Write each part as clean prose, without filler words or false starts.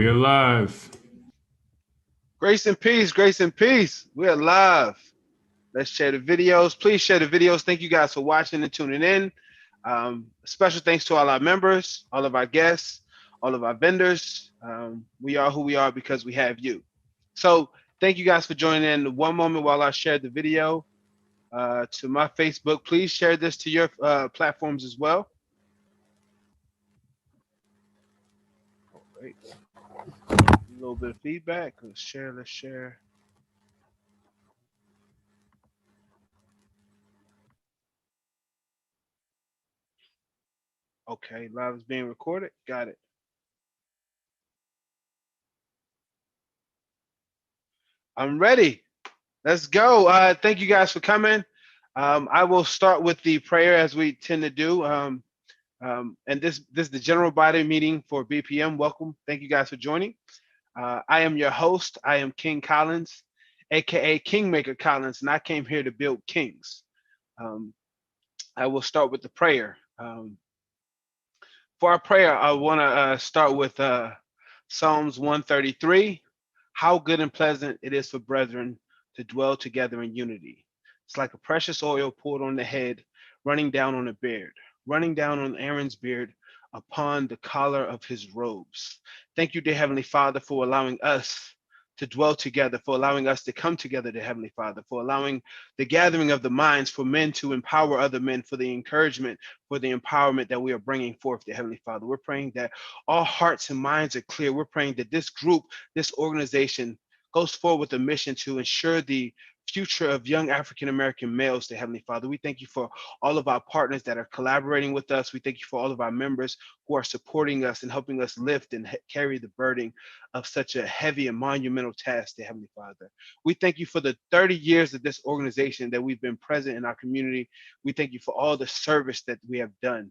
We are live. Grace and peace, grace and peace. We are live. Let's share the videos. Please share the videos. Thank you guys for watching and tuning in. Special thanks to all our members, all of our guests, all of our vendors. We are who we are because we have you. So thank you guys for joining in. One moment while I share the video to my Facebook. Please share this to your platforms as well. Oh, wait. A little bit of feedback. Let's share. Okay, live is being recorded. Got it. I'm ready. Let's go. Thank you guys for coming. I will start with the prayer as we tend to do. And this is the general body meeting for BPM. Welcome. Thank you guys for joining. I am your host. I am King Collins, aka Kingmaker Collins, and I came here to build kings. I will start with the prayer. For our prayer, I want to start with Psalms 133. How good and pleasant it is for brethren to dwell together in unity. It's like a precious oil poured on the head, running down on the beard, running down on Aaron's beard, upon the collar of his robes. Thank you, dear Heavenly Father, for allowing us to dwell together, for allowing us to come together, dear Heavenly Father, for allowing the gathering of the minds for men to empower other men, for the encouragement, for the empowerment that we are bringing forth, dear Heavenly Father. We're praying that all hearts and minds are clear. We're praying that this group, this organization goes forward with a mission to ensure the future of young African-American males, dear Heavenly Father. We thank you for all of our partners that are collaborating with us. We thank you for all of our members who are supporting us and helping us lift and carry the burden of such a heavy and monumental task, dear Heavenly Father. We thank you for the 30 years of this organization that we've been present in our community. We thank you for all the service that we have done.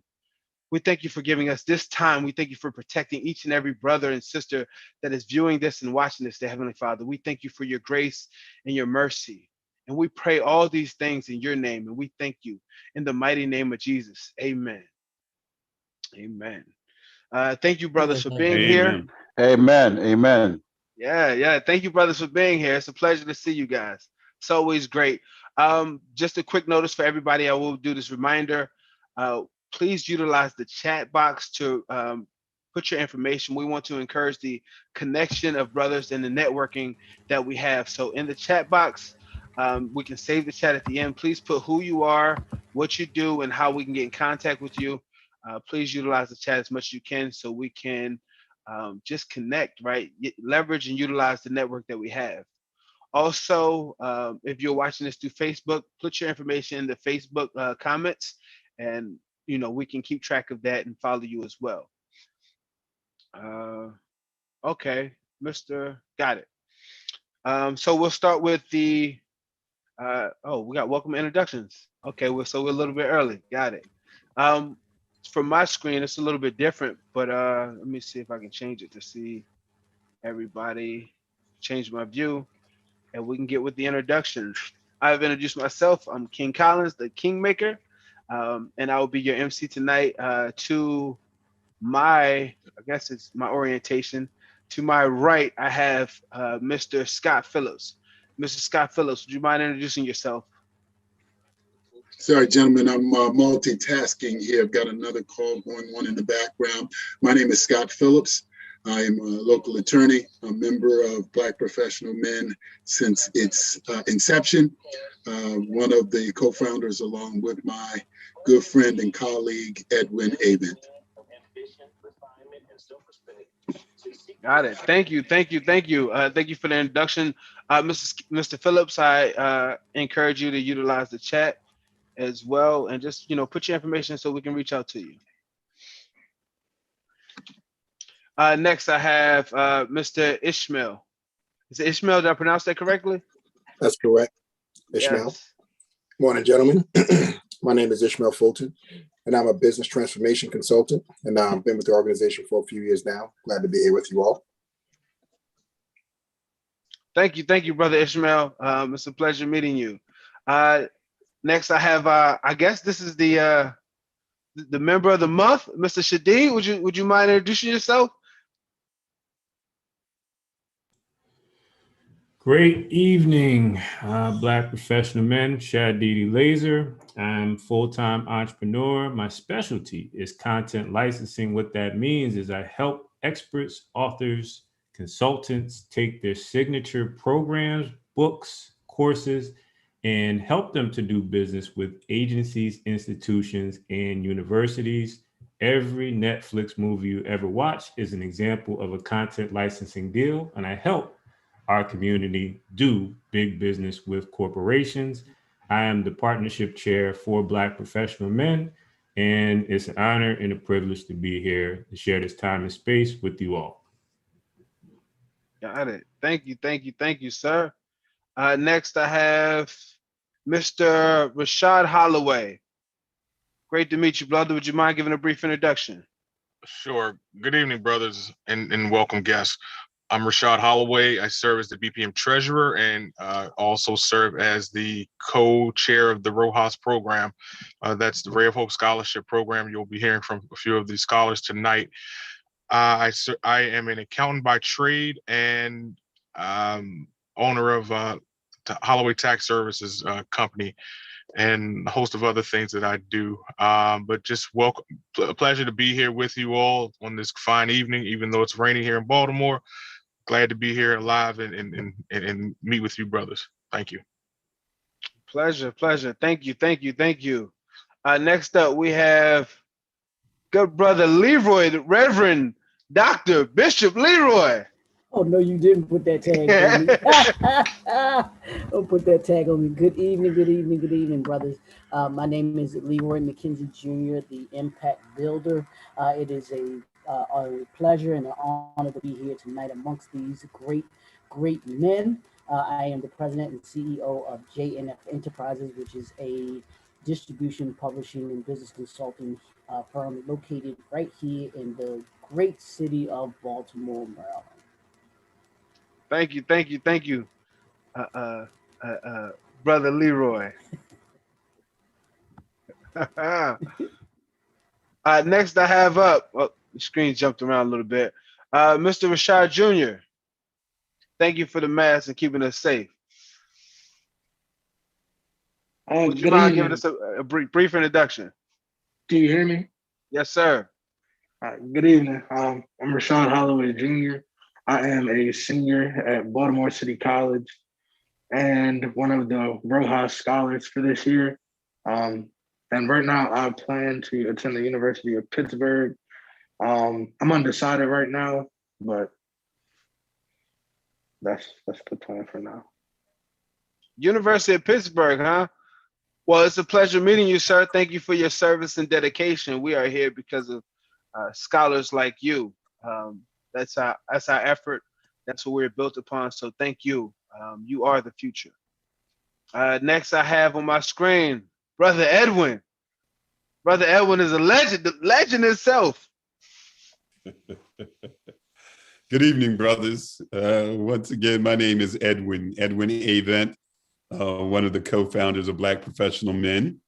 We thank you for giving us this time. We thank you for protecting each and every brother and sister that is viewing this and watching this, dear Heavenly Father. We thank you for your grace and your mercy. And we pray all these things in your name. And we thank you in the mighty name of Jesus. Amen. Amen. Thank you, brothers, for being here. Amen. Amen. Yeah. Thank you, brothers, for being here. It's a pleasure to see you guys. It's always great. Just a quick notice for everybody. I will do this reminder. Please utilize the chat box to put your information. We want to encourage the connection of brothers and the networking that we have. So in the chat box, we can save the chat at the end. Please put who you are, what you do, and how we can get in contact with you. Please utilize the chat as much as you can so we can just connect, right? Leverage and utilize the network that we have. Also, if you're watching this through Facebook, put your information in the Facebook comments, and we can keep track of that and follow you as well. Okay, got it. So we'll start with the we got welcome introductions. Okay, so we're a little bit early. Got it. From my screen, it's a little bit different, but let me see if I can change it to see everybody. Change my view, and we can get with the introductions. I've introduced myself. I'm King Collins, the Kingmaker, and I will be your MC tonight. To my, I guess it's my orientation. To my right, I have Mr. Scott Phillips. Mr. Scott Phillips, would you mind introducing yourself? Sorry, gentlemen, I'm multitasking here. I've got another call going on in the background. My name is Scott Phillips. I am a local attorney, a member of Black Professional Men since its inception. One of the co-founders, along with my good friend and colleague, Edwin Avent. Got it. Thank you. Thank you for the introduction. Mr. Phillips, I encourage you to utilize the chat as well, and just put your information so we can reach out to you. Next, I have Mr. Ishmael. Is it Ishmael? Did I pronounce that correctly? That's correct. Ishmael. Yes. Morning, gentlemen. My name is Ishmael Fulton, and I'm a business transformation consultant, and I've been with the organization for a few years now. Glad to be here with you all. Thank you, Brother Ishmael. It's a pleasure meeting you. Next, I have, I guess this is the member of the month, Mr. Shadid. Would you mind introducing yourself? Great evening, Black professional men. Shad Didi Laser. I'm a full-time entrepreneur. My specialty is content licensing. What that means is I help experts, authors, consultants take their signature programs, books, courses, and help them to do business with agencies, institutions, and universities. Every Netflix movie you ever watch is an example of a content licensing deal, and I help our community do big business with corporations. I am the partnership chair for Black professional men, and it's an honor and a privilege to be here to share this time and space with you all. Got it. Thank you, sir. Next, I have Mr. Rashad Holloway. Great to meet you, brother. Would you mind giving a brief introduction? Sure. Good evening, brothers, and welcome guests. I'm Rashad Holloway. I serve as the BPM treasurer and also serve as the co-chair of the ROHAS program. That's the Ray of Hope Scholarship Program. You'll be hearing from a few of these scholars tonight. I am an accountant by trade and owner of Holloway Tax Services company and a host of other things that I do. But just welcome, a pleasure to be here with you all on this fine evening, even though it's raining here in Baltimore. Glad to be here live and meet with you, brothers. Thank you. Pleasure. Thank you. Next up, we have good brother Leroy, the Reverend Dr. Bishop Leroy. Oh, no, you didn't put that tag on me. Don't put that tag on me. Good evening, brothers. My name is Leroy McKenzie Jr., the Impact Builder. It is a pleasure and an honor to be here tonight amongst these great men. I am the president and CEO of JNF Enterprises, which is a distribution, publishing, and business consulting firm located right here in the great city of Baltimore, Maryland. Thank you, brother Leroy. Next, I have up. Oh, the screen jumped around a little bit. Mr. Rashad Jr. Thank you for the mask and keeping us safe. Would you mind giving us a brief introduction? Do you hear me? Yes, sir. Good evening. I'm Rashad Holloway Jr. I am a senior at Baltimore City College and one of the ROHAS scholars for this year. And right now I plan to attend the University of Pittsburgh. I'm undecided right now, but that's the plan for now. University of Pittsburgh, huh? Well, it's a pleasure meeting you, sir. Thank you for your service and dedication. We are here because of scholars like you. That's our effort. That's what we're built upon. So thank you. You are the future. Next, I have on my screen, Brother Edwin. Brother Edwin is a legend, the legend itself. Good evening, brothers. Once again, my name is Edwin Avent, one of the co-founders of Black Professional Men.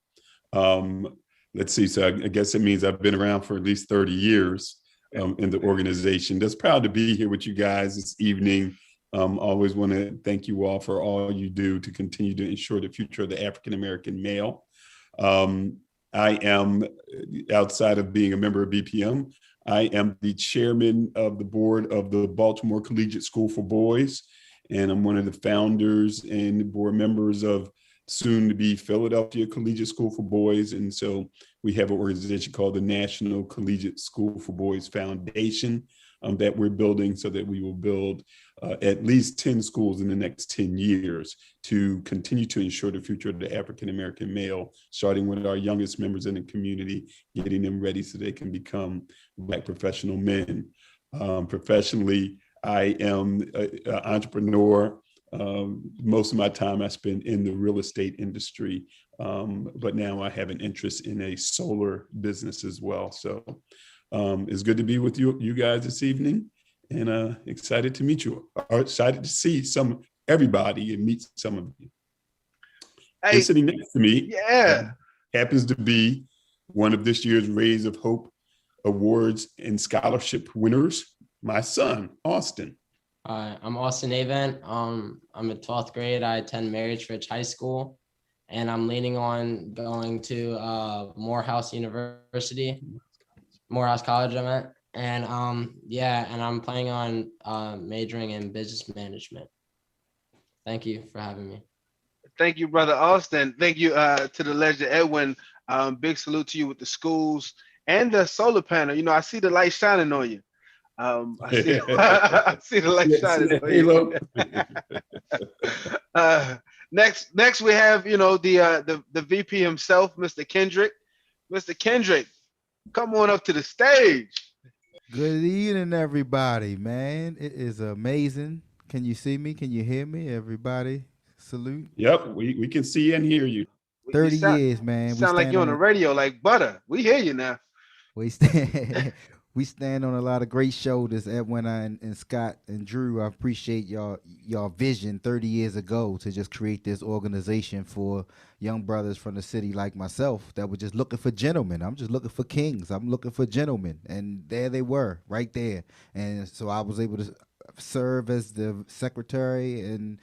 Let's see, so I guess it means I've been around for at least 30 years in the organization. Just proud to be here with you guys this evening. Always want to thank you all for all you do to continue to ensure the future of the African-American male. I am, outside of being a member of BPM, I am the chairman of the board of the Baltimore Collegiate School for Boys, and I'm one of the founders and board members of soon to be Philadelphia Collegiate School for Boys. And so we have an organization called the National Collegiate School for Boys Foundation that we're building so that we will build at least 10 schools in the next 10 years to continue to ensure the future of the African-American male, starting with our youngest members in the community, getting them ready so they can become Black professional men. Professionally, I am an entrepreneur. Most of my time I spend in the real estate industry, but now I have an interest in a solar business as well. So it's good to be with you guys this evening, and excited to meet you. Excited to see everybody and meet some of you. Hey, and sitting next to me, yeah, happens to be one of this year's Rays of Hope Awards and Scholarship winners, my son, Austin. I'm Austin Avent. I'm in 12th grade. I attend Marriage Ridge High School, and I'm leaning on going to Morehouse University, Morehouse College, I meant. And and I'm planning on majoring in business management. Thank you for having me. Thank you, brother Austin. Thank you to the legend Edwin. Big salute to you with the schools and the solar panel. You know, I see the light shining on you. I see, I see the light shining on you. Next we have, you know, the VP himself, Mr. Kendrick. Mr. Kendrick, come on up to the stage. Good evening, everybody, man. It is amazing. Can you see me? Can you hear me? Everybody, salute. Yep, we can see and hear you. 30 years, man. You sound like you're on the radio like butter. We hear you now. We stand, we stand on a lot of great shoulders, Edwin and Scott and Drew. I appreciate y'all vision 30 years ago to just create this organization for young brothers from the city like myself that were just looking for gentlemen. I'm just looking for kings. I'm looking for gentlemen. And there they were, right there. And so I was able to serve as the secretary and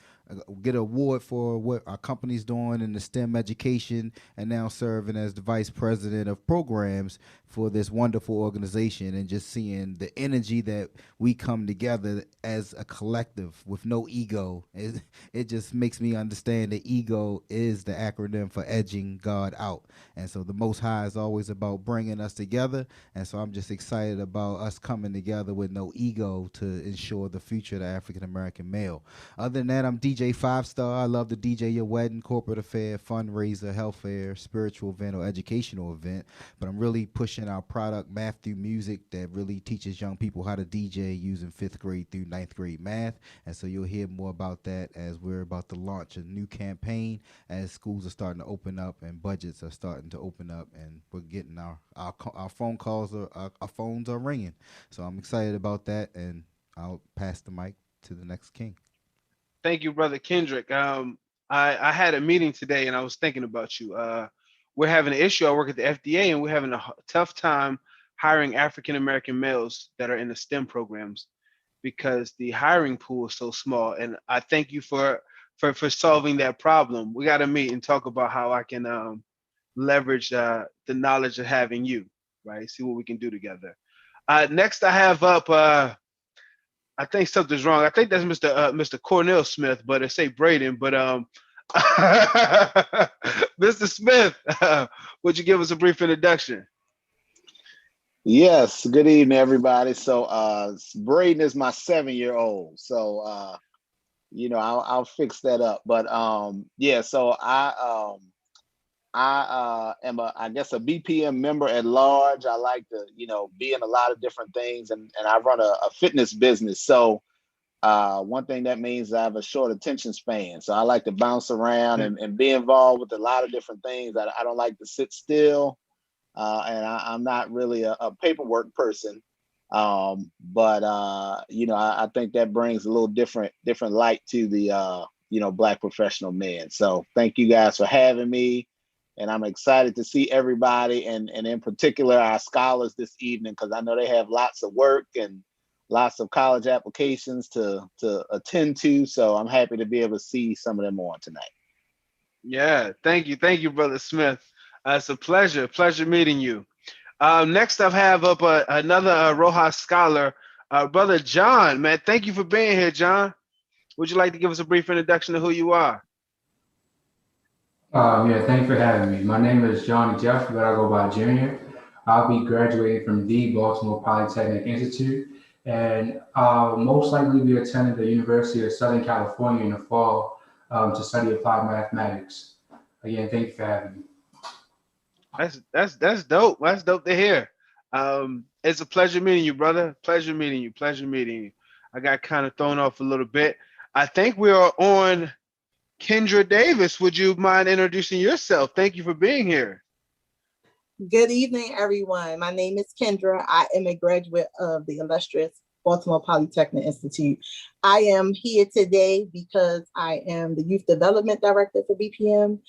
get an award for what our company's doing in the STEM education, and now serving as the vice president of programs for this wonderful organization, and just seeing the energy that we come together as a collective with no ego. It just makes me understand that ego is the acronym for edging God out. And so the Most High is always about bringing us together. And so I'm just excited about us coming together with no ego to ensure the future of the African-American male. Other than that, I'm DJ 5-Star. I love to DJ your wedding, corporate affair, fundraiser, health fair, spiritual event, or educational event. But I'm really pushing our product, Math Through Music, that really teaches young people how to DJ using 5th grade through 9th grade math. And so you'll hear more about that as we're about to launch a new campaign, as schools are starting to open up and budgets are starting to open up, and we're getting our phone calls, our phones are ringing. So I'm excited about that, and I'll pass the mic to the next king. Thank you, brother Kendrick. I had a meeting today and I was thinking about you. We're having an issue. I work at the FDA and we're having a tough time hiring African-American males that are in the STEM programs because the hiring pool is so small. And I thank you for solving that problem. We got to meet and talk about how I can leverage the knowledge of having you, right? See what we can do together. Next I have up, I think something's wrong. I think that's Mr. Cornell Smith, but it say Braden. But Mr. Smith, would you give us a brief introduction? Yes. Good evening, everybody. So Braden is my 7-year-old. So I'll fix that up. But yeah. So I am I guess a BPM member at large. I like to, be in a lot of different things, and I run a fitness business. So one thing that means I have a short attention span. So I like to bounce around and be involved with a lot of different things. I don't like to sit still, and I'm not really a paperwork person. But I think that brings a little different light to the Black professional men. So thank you guys for having me. And I'm excited to see everybody, and in particular our scholars this evening, because I know they have lots of work and lots of college applications to attend to. So I'm happy to be able to see some of them on tonight. Yeah, thank you, Brother Smith. It's a pleasure meeting you. Next I have up another Rojas scholar, Brother John. Man, thank you for being here, John. Would you like to give us a brief introduction to who you are? Yeah, thanks for having me. My name is Johnny Jeff, but I go by Junior. I'll be graduating from the Baltimore Polytechnic Institute, and I'll most likely be attending the University of Southern California in the fall to study applied mathematics. Again, thank you for having me. That's dope. That's dope to hear. It's a pleasure meeting you, brother. Pleasure meeting you. I got kind of thrown off a little bit. I think we are on Kendra Davis. Would you mind introducing yourself? Thank you for being here. Good evening, everyone. My name is Kendra. I am a graduate of the illustrious Baltimore Polytechnic Institute. I am here today because I am the Youth Development Director for BPM.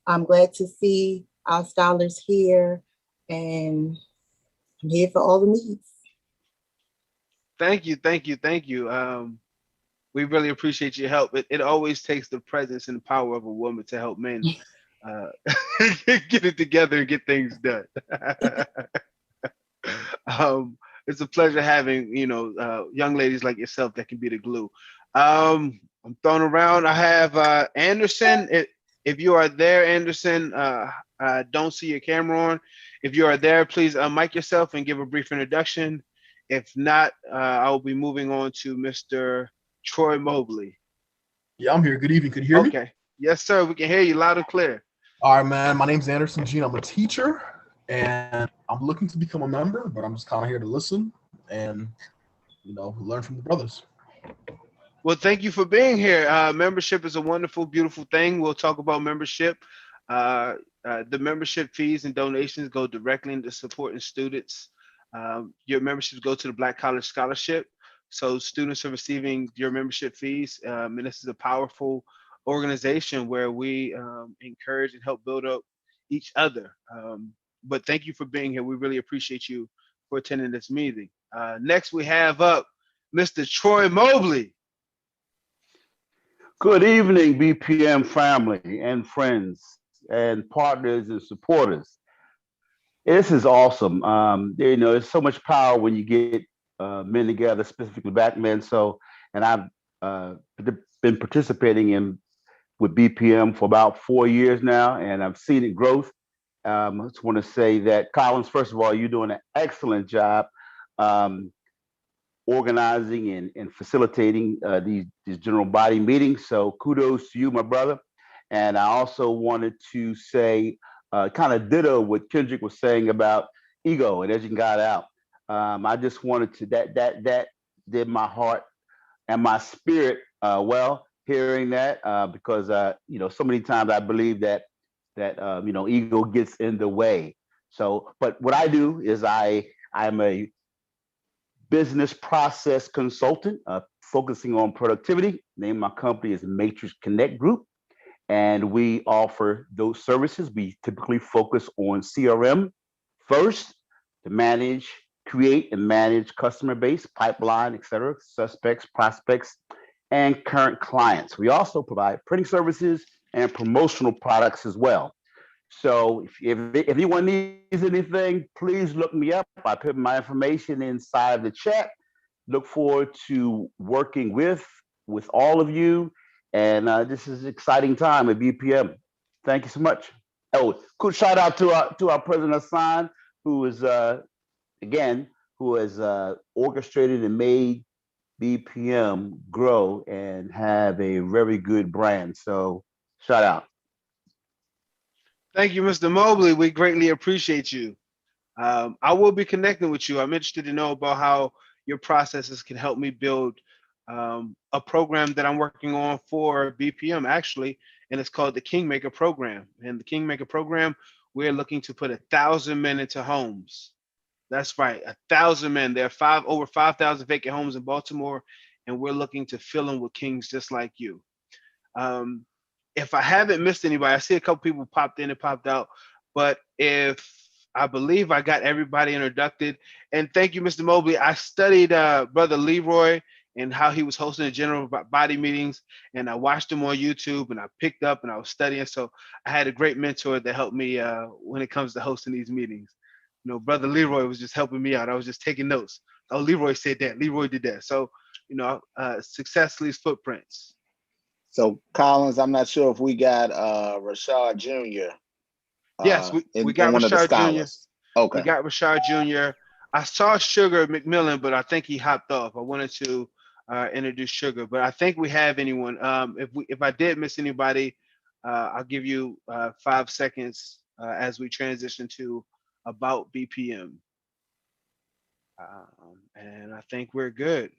I'm glad to see our scholars here, and I'm here for all the needs. Thank you. We really appreciate your help. It always takes the presence and the power of a woman to help men uh, get it together and get things done. It's a pleasure having young ladies like yourself that can be the glue. I'm throwing around. I have Anderson. If you are there, Anderson, I don't see your camera on. If you are there, please mic yourself and give a brief introduction. If not, I will be moving on to Mr. Troy Mobley. Yeah, I'm here. Good evening. Could you hear me? Okay. Yes, sir. We can hear you loud and clear. All right, man. My name's Anderson Gene. I'm a teacher, and I'm looking to become a member, but I'm just kind of here to listen and, learn from the brothers. Well, thank you for being here. Membership is a wonderful, beautiful thing. We'll talk about membership. The membership fees and donations go directly into supporting students. Your memberships go to the Black College Scholarship. So students are receiving your membership fees. And this is a powerful organization where we encourage and help build up each other. But thank you for being here. We really appreciate you for attending this meeting. Next, we have up Mr. Troy Mobley. Good evening, BPM family and friends and partners and supporters. This is awesome. There's so much power when you get men together, specifically Black men. And I've been participating with BPM for about 4 years now, and I've seen it growth. I just want to say that, Collins, first of all, you're doing an excellent job organizing and facilitating these general body meetings. So kudos to you, my brother. And I also wanted to say, kind of ditto what Kendrick was saying about ego and edging God out. I just wanted to, that did my heart and my spirit well, hearing that, because so many times I believe that ego gets in the way. So, but what I do is I'm a business process consultant, focusing on productivity. The name of my company is Matrix Connect Group, and we offer those services. We typically focus on CRM first to create and manage customer base, pipeline, et cetera, suspects, prospects, and current clients. We also provide printing services and promotional products as well. So if anyone needs anything, please look me up. I put my information inside the chat. Look forward to working with all of you. And this is an exciting time at BPM. Thank you so much. Oh, cool shout out to our President Hassan, who is who has orchestrated and made BPM grow and have a very good brand. So shout out. Thank you, Mr. Mobley. We greatly appreciate you. I will be connecting with you. I'm interested to know about how your processes can help me build a program that I'm working on for BPM, actually, and it's called the Kingmaker Program. And the Kingmaker Program, we're looking to put 1,000 men into homes. That's right, 1,000 men. There are over 5,000 vacant homes in Baltimore, and we're looking to fill them with kings just like you. If I haven't missed anybody, I see a couple people popped in and popped out, but if I believe I got everybody introduced. And thank you, Mr. Mobley. I studied Brother Leroy and how he was hosting the general body meetings, and I watched him on YouTube, and I picked up and I was studying. So I had a great mentor that helped me when it comes to hosting these meetings. Brother Leroy was just helping me out. I was just taking notes. Oh, Leroy said that. Leroy did that. So, success leaves footprints. So Collins, I'm not sure if we got Rashad Jr. Yes, we got Rashad Jr. Okay. We got Rashad Jr. I saw Sugar McMillan, but I think he hopped off. I wanted to introduce Sugar, but I think we have anyone. If I did miss anybody, I'll give you 5 seconds as we transition to about BPM. And I think we're good.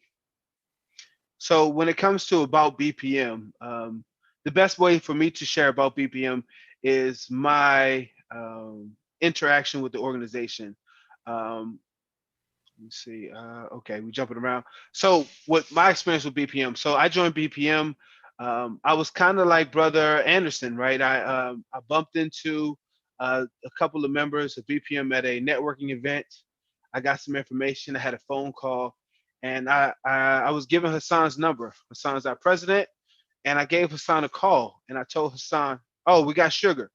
So when it comes to about BPM, the best way for me to share about BPM is my interaction with the organization. Let's see. Okay, we're jumping around. So what my experience with BPM. So I joined BPM. I was kind of like Brother Anderson, right? I bumped into a couple of members of BPM at a networking event. I got some information. I had a phone call, And I was given Hassan's number. Hassan's our president, and I gave Hassan a call, and I told Hassan, "Oh, we got Sugar."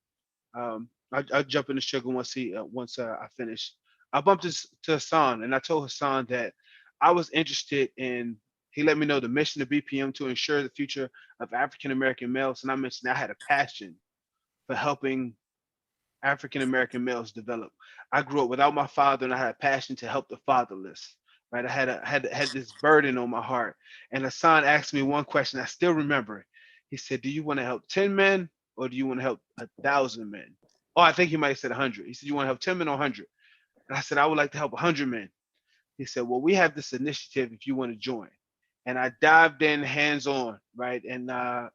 I'll jump into Sugar once I finish. I bumped to Hassan, and I told Hassan that I was interested in. He let me know the mission of BPM to ensure the future of African American males, and I mentioned I had a passion for helping African American males develop. I grew up without my father, and I had a passion to help the fatherless. Right, I had this burden on my heart. And Hassan asked me one question. I still remember it. He said, "Do you want to help 10 men, or do you want to help 1,000 men?" Oh, I think he might have said 100. He said, "You want to help 10 men or 100?" And I said, "I would like to help 100 men." He said, "Well, we have this initiative if you want to join." And I dived in hands on, right? And I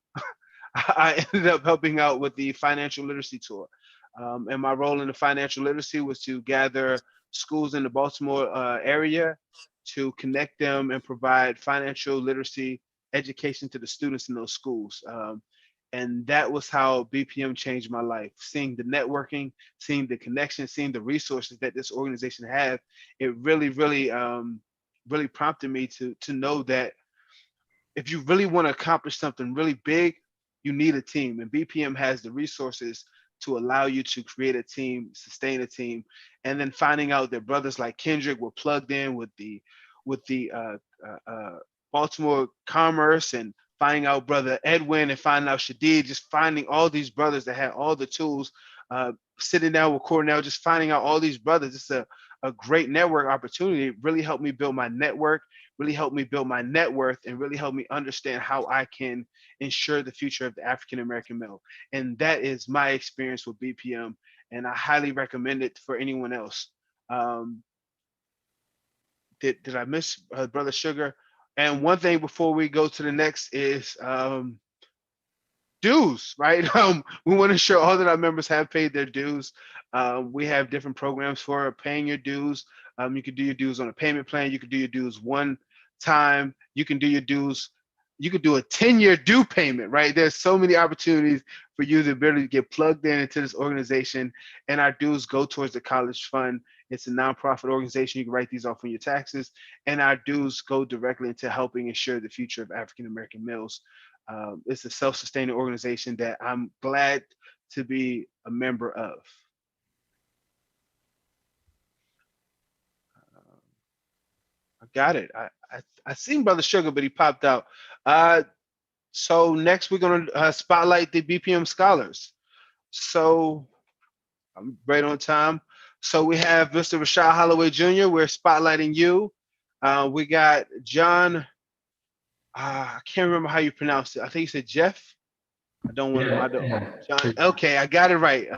ended up helping out with the financial literacy tour. And my role in the financial literacy was to gather schools in the Baltimore area to connect them and provide financial literacy education to the students in those schools. And that was how BPM changed my life. Seeing the networking, seeing the connection, seeing the resources that this organization have, it really, really prompted me to know that if you really want to accomplish something really big, you need a team. And BPM has the resources to allow you to create a team, sustain a team, and then finding out that brothers like Kendrick were plugged in with the Baltimore Commerce, and finding out brother Edwin, and finding out Shadid, just finding all these brothers that had all the tools, sitting down with Cornell, just finding out all these brothers. It's a great network opportunity. It really helped me build my network, really helped me build my net worth, and really helped me understand how I can ensure the future of the African American male. And that is my experience with BPM, and I highly recommend it for anyone else. Did I miss Brother Sugar? And one thing before we go to the next is dues, right? We want to ensure all that our members have paid their dues. We have different programs for paying your dues. You can do your dues on a payment plan. You can do your dues one time. You can do your dues. You could do a 10-year due payment, right? There's so many opportunities for you to really get plugged into this organization. And our dues go towards the college fund. It's a nonprofit organization. You can write these off on your taxes. And our dues go directly into helping ensure the future of African American males. It's a self-sustaining organization that I'm glad to be a member of. I got it. I seen Brother Sugar, but he popped out. So next we're going to spotlight the BPM Scholars. So I'm right on time. So we have Mr. Rashad Holloway Jr. We're spotlighting you. We got John. I can't remember how you pronounce it. I think you said Jeff. I don't want to. John. Okay, I got it right.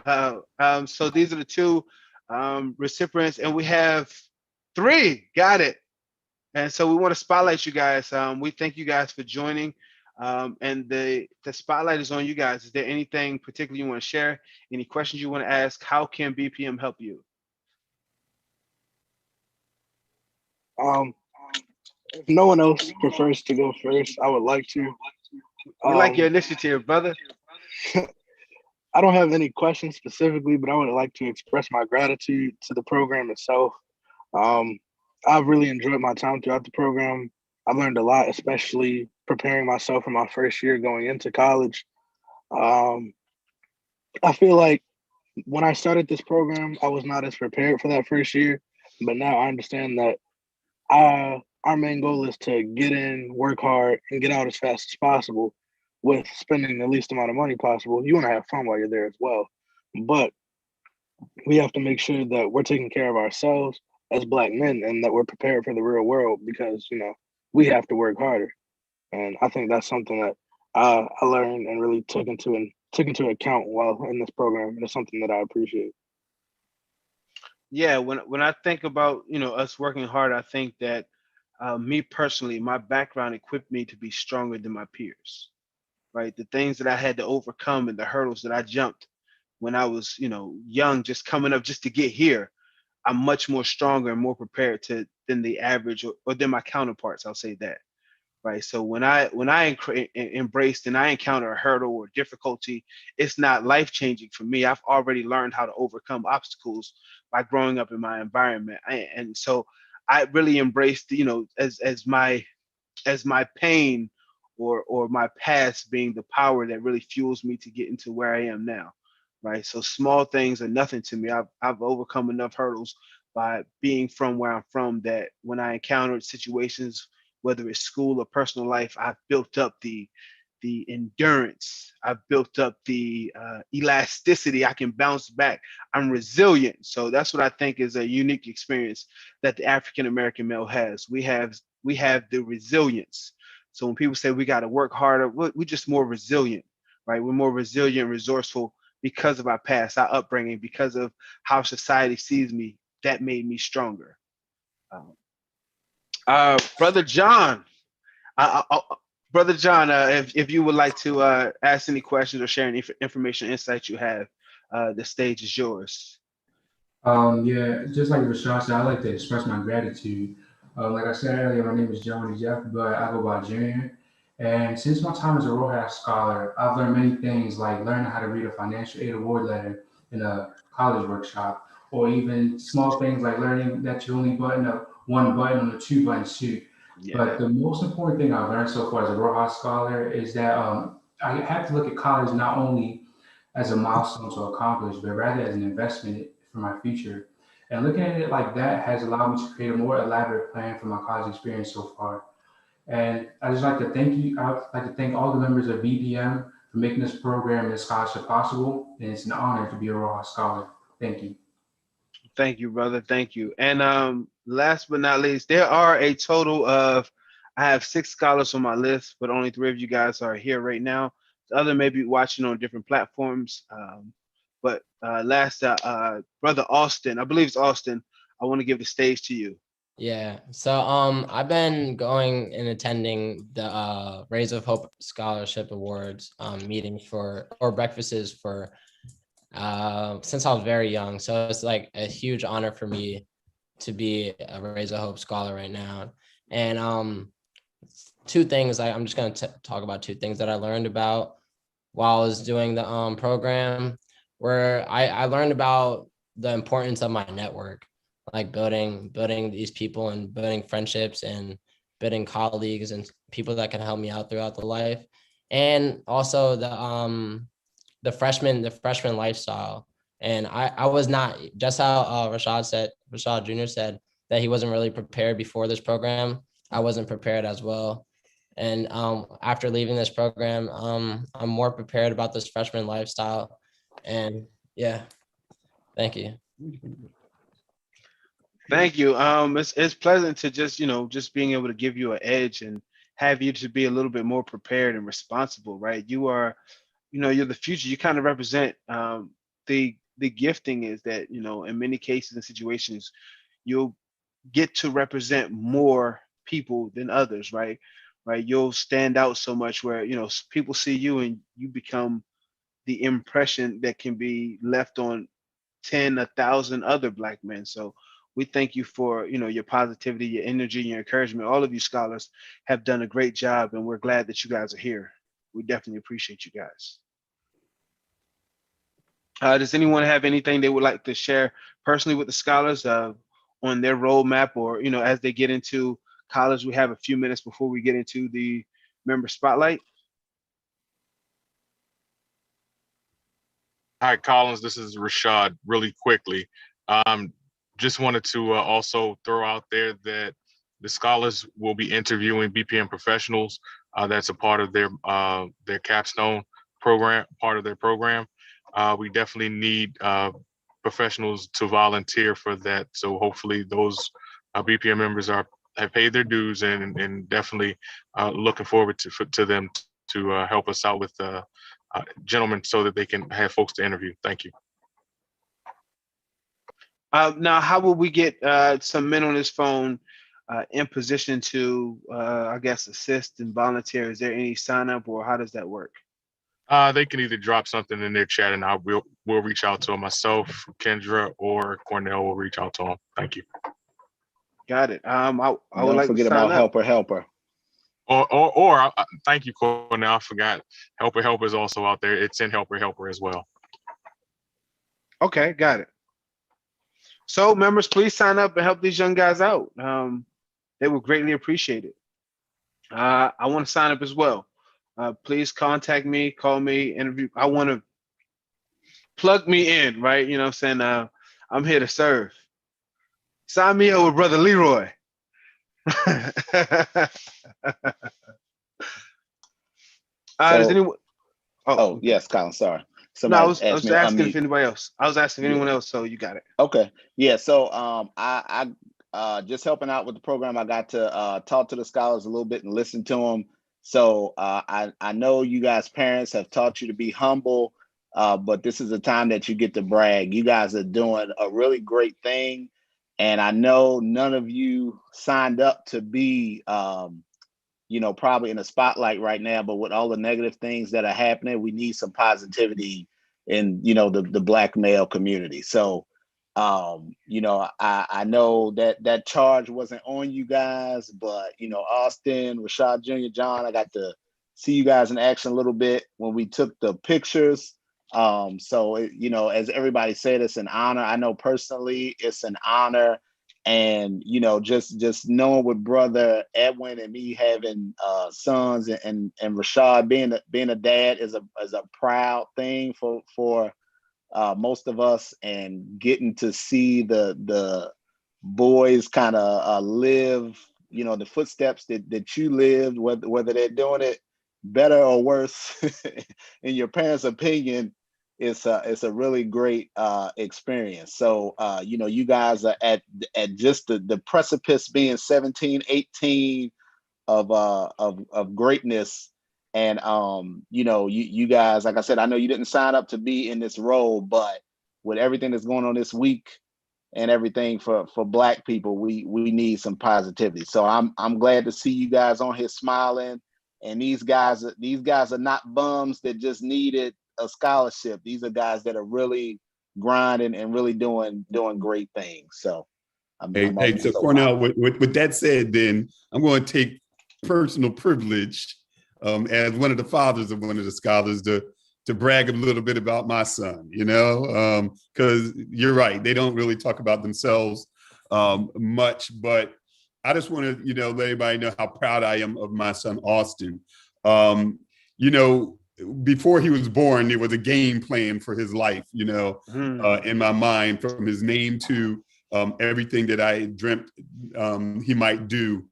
So these are the two recipients, and we have 3. Got it. And so we want to spotlight you guys. We thank you guys for joining. And the spotlight is on you guys. Is there anything particular you want to share? Any questions you want to ask? How can BPM help you? If no one else prefers to go first, I would like to. We like your initiative, brother. I don't have any questions specifically, but I would like to express my gratitude to the program itself. I've really enjoyed my time throughout the program. I've learned a lot, especially preparing myself for my first year going into college. I feel like when I started this program, I was not as prepared for that first year, but now I understand that our main goal is to get in, work hard, and get out as fast as possible with spending the least amount of money possible. You want to have fun while you're there as well, but we have to make sure that we're taking care of ourselves as Black men and that we're prepared for the real world because, we have to work harder. And I think that's something that I learned and really took into account while in this program. And it's something that I appreciate. Yeah, when I think about, us working hard, I think that me personally, my background equipped me to be stronger than my peers, right? The things that I had to overcome and the hurdles that I jumped when I was, young, just coming up just to get here, I'm much more stronger and more prepared than the average or than my counterparts. I'll say that, right? So when I embraced and I encounter a hurdle or difficulty, it's not life changing for me. I've already learned how to overcome obstacles by growing up in my environment, and so I really embraced, as my pain or my past being the power that really fuels me to get into where I am now, right? So small things are nothing to me. I've overcome enough hurdles by being from where I'm from that when I encountered situations, whether it's school or personal life, I've built up the endurance. I've built up the elasticity. I can bounce back. I'm resilient. So that's what I think is a unique experience that the African American male has. We have the resilience. So when people say we got to work harder, we're just more resilient, right? We're more resilient, resourceful because of our past, our upbringing, because of how society sees me. That made me stronger. Brother John, Brother John, if you would like to ask any questions or share any information, insights you have, the stage is yours. Yeah, just like Rashad said, I like to express my gratitude. Like I said earlier, my name is Johnny Jeff, but I go by Junior. And since my time as a Rojas Scholar, I've learned many things like learning how to read a financial aid award letter in a college workshop, or even small things like learning that you only button up one button on a two-button suit. Yeah. But the most important thing I've learned so far as a Rojas Scholar is that I have to look at college not only as a milestone to accomplish, but rather as an investment for my future. And looking at it like that has allowed me to create a more elaborate plan for my college experience so far. And I just like to thank you. I'd like to thank all the members of BPM for making this program and this scholarship possible. And it's an honor to be a Rojas Scholar. Thank you. Thank you, brother. Thank you. And last but not least, there are a total of, I have 6 scholars on my list, but only 3 of you guys are here right now. The other may be watching on different platforms. But last, Brother Austin, I believe it's Austin, I want to give the stage to you. Yeah. So I've been going and attending the Rays of Hope Scholarship Awards meeting or breakfasts for since I was very young. So it's like a huge honor for me to be a Rays of Hope Scholar right now. And 2 things, I'm just going to talk about 2 things that I learned about while I was doing the program, where I learned about the importance of my network, like building these people and building friendships and building colleagues and people that can help me out throughout the life. And also the freshman lifestyle. And I was not, just how Rashad Jr. said that he wasn't really prepared before this program. I wasn't prepared as well. And after leaving this program, I'm more prepared about this freshman lifestyle. And yeah, thank you. Thank you. It's pleasant to just being able to give you an edge and have you to be a little bit more prepared and responsible, right? You are, you're the future. You kind of represent the gifting is that, in many cases and situations, you'll get to represent more people than others, right? Right. You'll stand out so much where, people see you and you become the impression that can be left on 10, 1,000 other Black men. So we thank you for, your positivity, your energy, your encouragement. All of you scholars have done a great job, and we're glad that you guys are here. We definitely appreciate you guys. Does anyone have anything they would like to share personally with the scholars on their roadmap, or, as they get into college? We have a few minutes before we get into the member spotlight. Hi, Collins. This is Rashad. Really quickly, just wanted to also throw out there that the scholars will be interviewing BPM professionals. That's a part of their capstone program, part of their program. We definitely need professionals to volunteer for that. So hopefully those BPM members have paid their dues and definitely looking forward to them to help us out with gentlemen so that they can have folks to interview. Thank you. Now, how will we get some men on this phone in position to, I guess, assist and volunteer? Is there any sign up, or how does that work? They can either drop something in their chat and we'll reach out to them. Myself, Kendra, or Cornell will reach out to them. Thank you. Got it. I would Don't like forget to sign about up. helper. Or thank you, Cornell. I forgot. Helper is also out there. It's in helper as well. Okay, got it. So members, please sign up and help these young guys out. They will greatly appreciate it. I want to sign up as well. Please contact me, call me, interview. I want to plug me in, right? You know what I'm saying? I'm here to serve. Sign me up with Brother Leroy. Does anyone? Oh, yes, Colin. Sorry. No, Somebody I was asked me to asking unmute. if anybody else. I was asking if anyone Yeah. else, so you got it. Okay. Yeah. So I just helping out with the program. I got to talk to the scholars a little bit and listen to them. So I know you guys parents have taught you to be humble, but this is a time that you get to brag. You guys are doing a really great thing. And I know none of you signed up to be probably in the spotlight right now, but with all the negative things that are happening, we need some positivity in, the Black male community. So, I know that charge wasn't on you guys, but, Austin, Rashad Jr., John, I got to see you guys in action a little bit when we took the pictures. As everybody said, it's an honor. I know personally it's an honor. And just knowing with Brother Edwin and me having sons and Rashad being a dad is a proud thing for most of us, and getting to see the boys kind of live the footsteps that you lived, whether they're doing it better or worse in your parents' opinion. It's a really great experience. So you guys are at just the precipice, being 17, 18 of greatness. And you guys, like I said, I know you didn't sign up to be in this role, but with everything that's going on this week and everything for Black people, we need some positivity. So I'm glad to see you guys on here smiling. And these guys are not bums that just needed a scholarship. These are guys that are really grinding and really doing great things. So So Cornell, with that said, then I'm going to take personal privilege as one of the fathers of one of the scholars to brag a little bit about my son, because you're right, they don't really talk about themselves much, but I just want to, let everybody know how proud I am of my son, Austin. Before he was born, there was a game plan for his life, in my mind, from his name to everything that I dreamt he might do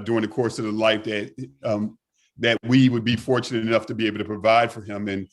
during the course of the life that we would be fortunate enough to be able to provide for him. And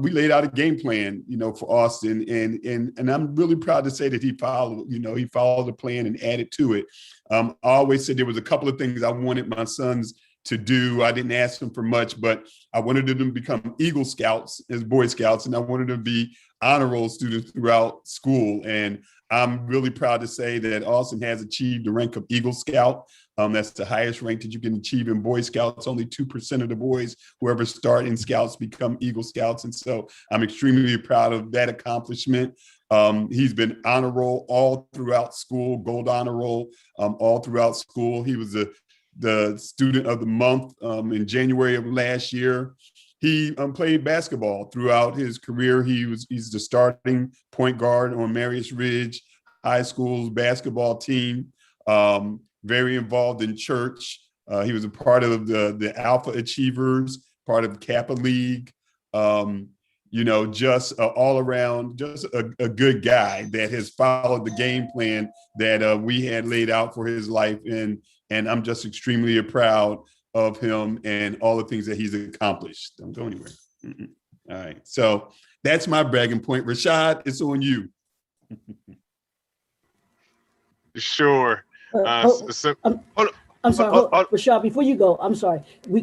we laid out a game plan, for Austin, and I'm really proud to say that he followed the plan and added to it. I always said there was a couple of things I wanted my sons to do. I didn't ask them for much, but I wanted them to become Eagle Scouts as Boy Scouts, and I wanted them to be honor roll students throughout school. And I'm really proud to say that Austin has achieved the rank of Eagle Scout. That's the highest rank that you can achieve in Boy Scouts. Only 2% of the boys who ever start in Scouts become Eagle Scouts. And so I'm extremely proud of that accomplishment. He's been honor roll all throughout school, gold honor roll all throughout school. He was the student of the month in January of last year. He played basketball throughout his career. He's the starting point guard on Marius Ridge High School's basketball team. Very involved in church. He was a part of the Alpha Achievers, part of Kappa League. Just all around, just a good guy that has followed the game plan that we had laid out for his life. And I'm just extremely proud of him and all the things that he's accomplished. Don't go anywhere. All right. So that's my bragging point. Rashad, it's on you. Sure. I'm sorry, Rashad, before you go, I'm sorry. We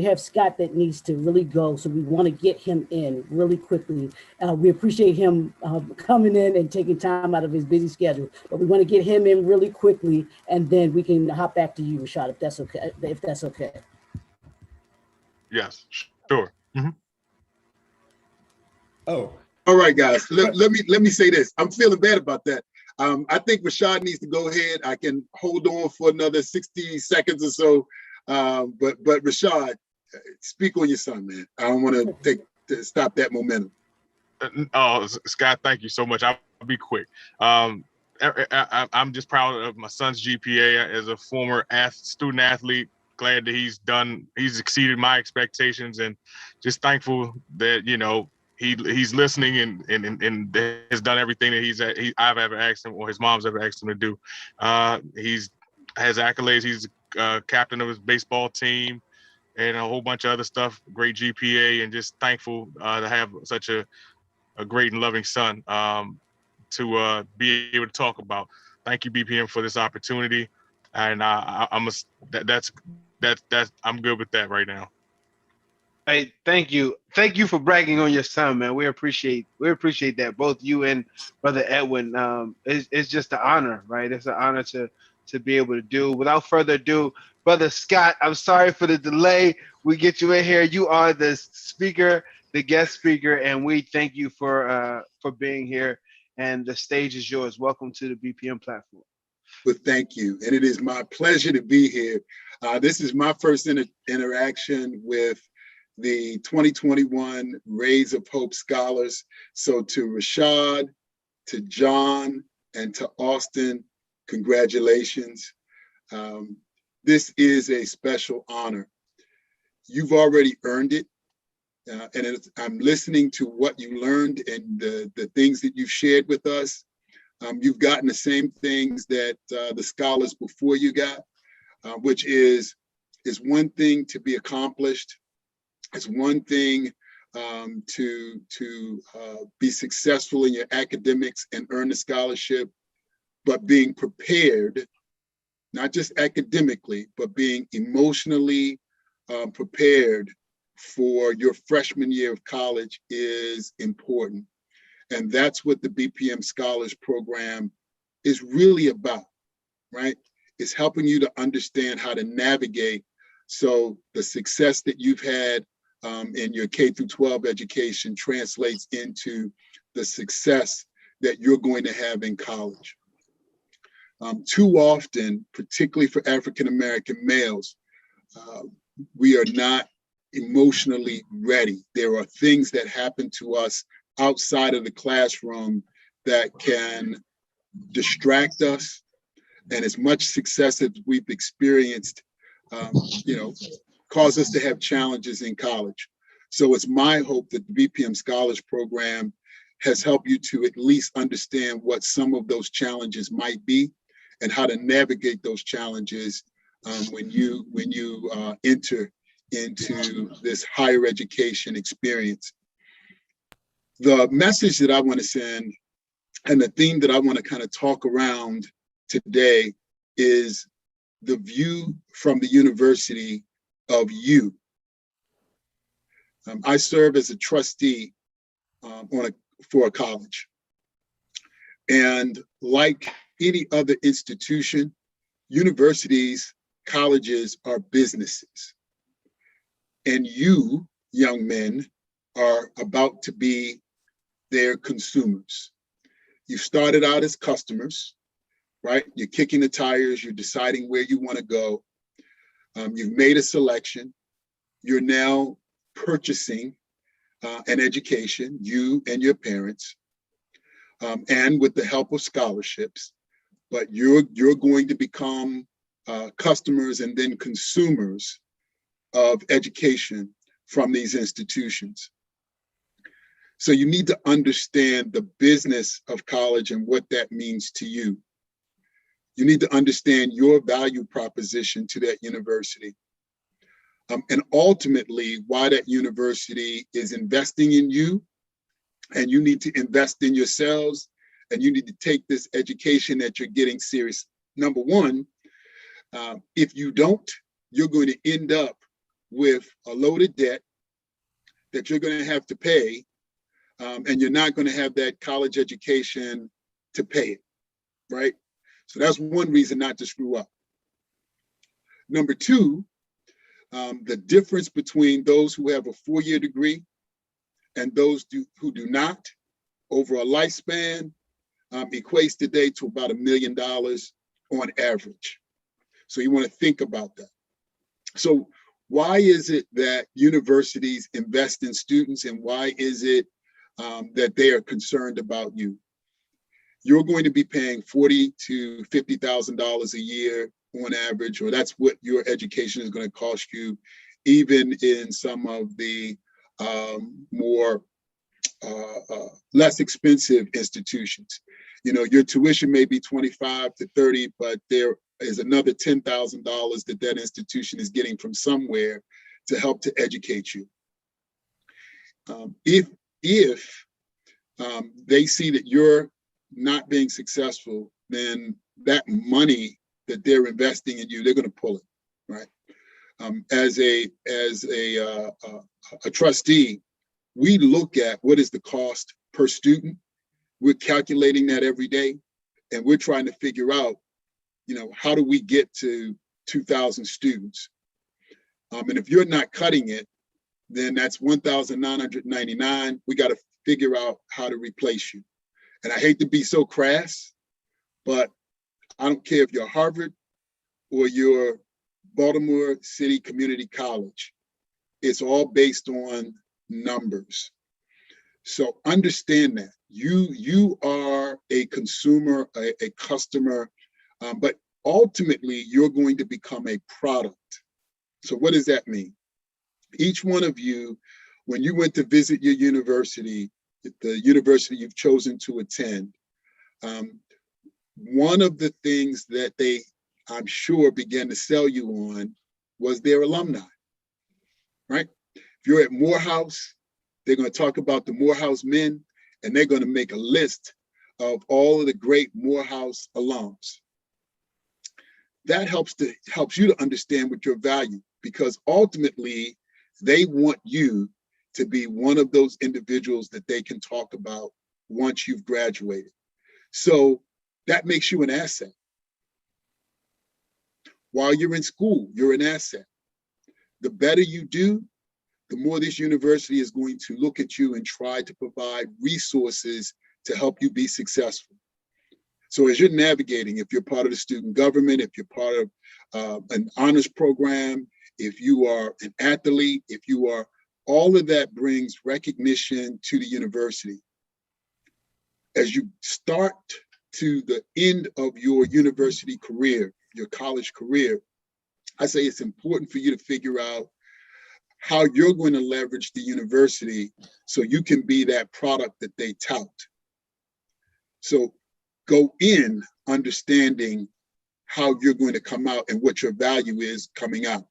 have Scott that needs to really go, so we want to get him in really quickly. We appreciate him coming in and taking time out of his busy schedule, but we want to get him in really quickly, and then we can hop back to you, Rashad, if that's okay. Yes, sure. Mm-hmm. Oh, all right, guys. Let me say this. I'm feeling bad about that. I think Rashad needs to go ahead. I can hold on for another 60 seconds or so. But Rashad, speak on your son, man. I don't want to stop that momentum. Oh, Scott, thank you so much. I'll be quick. I'm just proud of my son's GPA as a former student athlete. Glad that he's exceeded my expectations, and just thankful that he's listening and has done everything that I've ever asked him or his mom's ever asked him to do. He's has accolades. He's captain of his baseball team and a whole bunch of other stuff. Great GPA, and just thankful to have such a great and loving son to be able to talk about. Thank you, BPM, for this opportunity, and I'm good with that right now. Hey, thank you for bragging on your son, man. We appreciate that, both you and Brother Edwin. It's just an honor, right? It's an honor to be able to do. Without further ado, Brother Scott, I'm sorry for the delay. We get you in here. You are the speaker, the guest speaker, and we thank you for being here. And the stage is yours. Welcome to the BPM platform. Well, thank you. And it is my pleasure to be here. This is my first interaction with the 2021 Rays of Hope Scholars. So to Rashad, to John, and to Austin, congratulations. This is a special honor. You've already earned it. And I'm listening to what you learned and the things that you've shared with us. You've gotten the same things that the scholars before you got, which is one thing to be accomplished. It's one thing to be successful in your academics and earn a scholarship, but being prepared, not just academically, but being emotionally prepared for your freshman year of college is important. And that's what the BPM Scholars program is really about, right? It's helping you to understand how to navigate so the success that you've had in your K through 12 education translates into the success that you're going to have in college. Too often, particularly for African-American males, we are not emotionally ready. There are things that happen to us outside of the classroom that can distract us. And as much success as we've experienced, cause us to have challenges in college. So it's my hope that the BPM Scholars program has helped you to at least understand what some of those challenges might be and how to navigate those challenges when you enter into this higher education experience. The message that I want to send and the theme that I want to kind of talk around today is the view from the university of you. I serve as a trustee for a college. And like any other institution, universities, colleges are businesses. And you, young men, are about to be their consumers. You started out as customers, right? You're kicking the tires, you're deciding where you want to go. You've made a selection. You're now purchasing an education, you and your parents, and with the help of scholarships. But you're going to become customers and then consumers of education from these institutions. So you need to understand the business of college and what that means to you. You need to understand your value proposition to that university. And ultimately why that university is investing in you, and you need to invest in yourselves, and you need to take this education that you're getting serious. Number one, if you don't, you're going to end up with a load of debt that you're going to have to pay, and you're not going to have that college education to pay it, right? So that's one reason not to screw up. Number two, the difference between those who have a 4-year degree and those who do not over a lifespan equates today to about $1 million on average. So you want to think about that. So why is it that universities invest in students, and why is it that they are concerned about you. You're going to be paying $40,000 to $50,000 a year on average, or that's what your education is going to cost you, even in some of the more less expensive institutions. You know, your tuition may be 25 to 30, but there is another $10,000 that that institution is getting from somewhere to help to educate you. If they see that you're not being successful, then that money that they're investing in you, they're going to pull it, right? As a trustee, we look at what is the cost per student. We're calculating that every day, and we're trying to figure out, you know, how do we get to 2,000 students? And if you're not cutting it, then that's 1,999. We got to figure out how to replace you. And I hate to be so crass, but I don't care if you're Harvard or you're Baltimore City Community College. It's all based on numbers. So understand that you are a consumer, a customer, but ultimately you're going to become a product. So what does that mean? Each one of you, when you went to visit your university, the university you've chosen to attend, one of the things that they, I'm sure, began to sell you on was their alumni, right? If you're at Morehouse, they're going to talk about the Morehouse men, and they're going to make a list of all of the great Morehouse alums. That helps you to understand what your value, because ultimately they want you to be one of those individuals that they can talk about once you've graduated. So that makes you an asset. While you're in school, you're an asset. The better you do, the more this university is going to look at you and try to provide resources to help you be successful. So as you're navigating, if you're part of the student government, if you're part of an honors program, if you are an athlete, if you are, all of that brings recognition to the university. As you start to the end of your university career, your college career, I say it's important for you to figure out how you're going to leverage the university so you can be that product that they tout. So go in understanding how you're going to come out and what your value is coming out.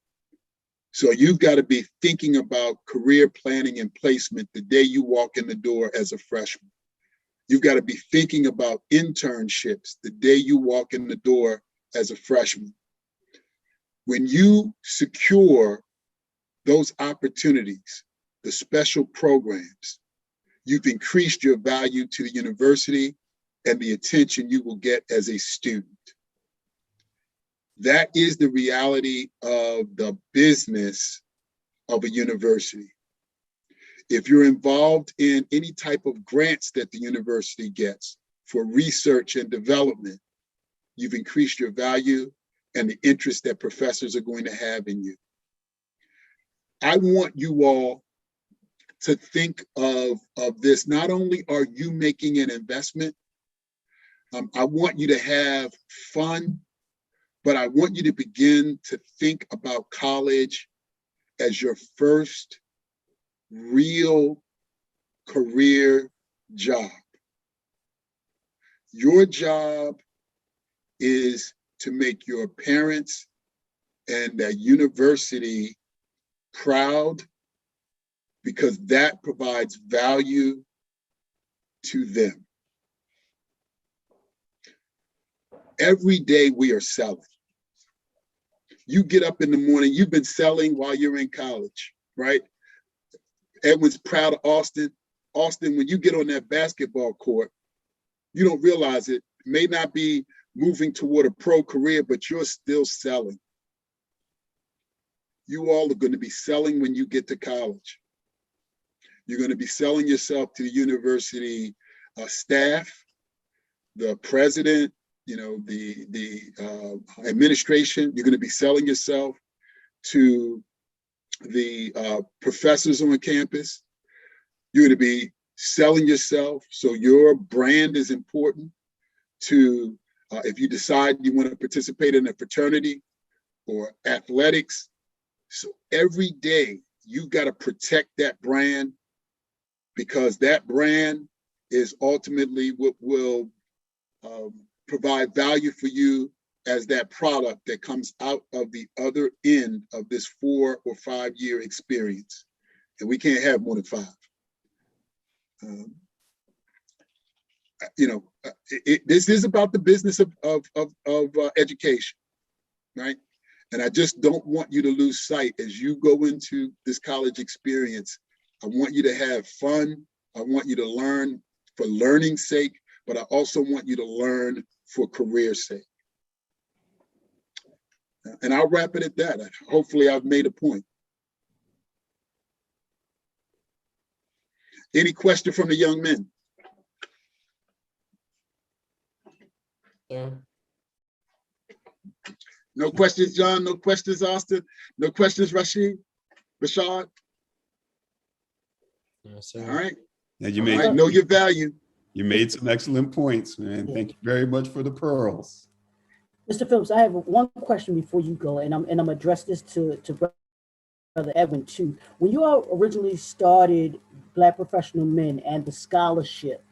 So you've got to be thinking about career planning and placement the day you walk in the door as a freshman. You've got to be thinking about internships the day you walk in the door as a freshman. When you secure those opportunities, the special programs, you've increased your value to the university and the attention you will get as a student. That is the reality of the business of a university. If you're involved in any type of grants that the university gets for research and development, you've increased your value and the interest that professors are going to have in you. I want you all to think of this. Not only are you making an investment, I want you to have fun, but I want you to begin to think about college as your first real career job. Your job is to make your parents and that university proud, because that provides value to them. Every day we are selling. You get up in the morning, you've been selling while you're in college, right? Edwin's proud of Austin. Austin, when you get on that basketball court, you don't realize it may not be moving toward a pro career, but you're still selling. You all are going to be selling when you get to college. You're going to be selling yourself to the university staff, the president, you know, the administration. You're going to be selling yourself to the professors on campus. You're going to be selling yourself. So your brand is important to, if you decide you want to participate in a fraternity or athletics. So every day you got to protect that brand, because that brand is ultimately what will provide value for you as that product that comes out of the other end of this 4 or 5 year experience. And we can't have more than 5. This is about the business of education, right? And I just don't want you to lose sight as you go into this college experience. I want you to have fun. I want you to learn for learning's sake, but I also want you to learn for career's sake. And I'll wrap it at that. Hopefully I've made a point. Any question from the young men? Yeah. No questions, John? No questions, Austin? No questions, Rashad? Yes, sir. All right. Now you All right, know your value. You made some excellent points, man. Thank you very much for the pearls. Mr. Phillips, I have one question before you go, and I'm address this to Brother Edwin too. When you all originally started Black Professional Men and the Scholarship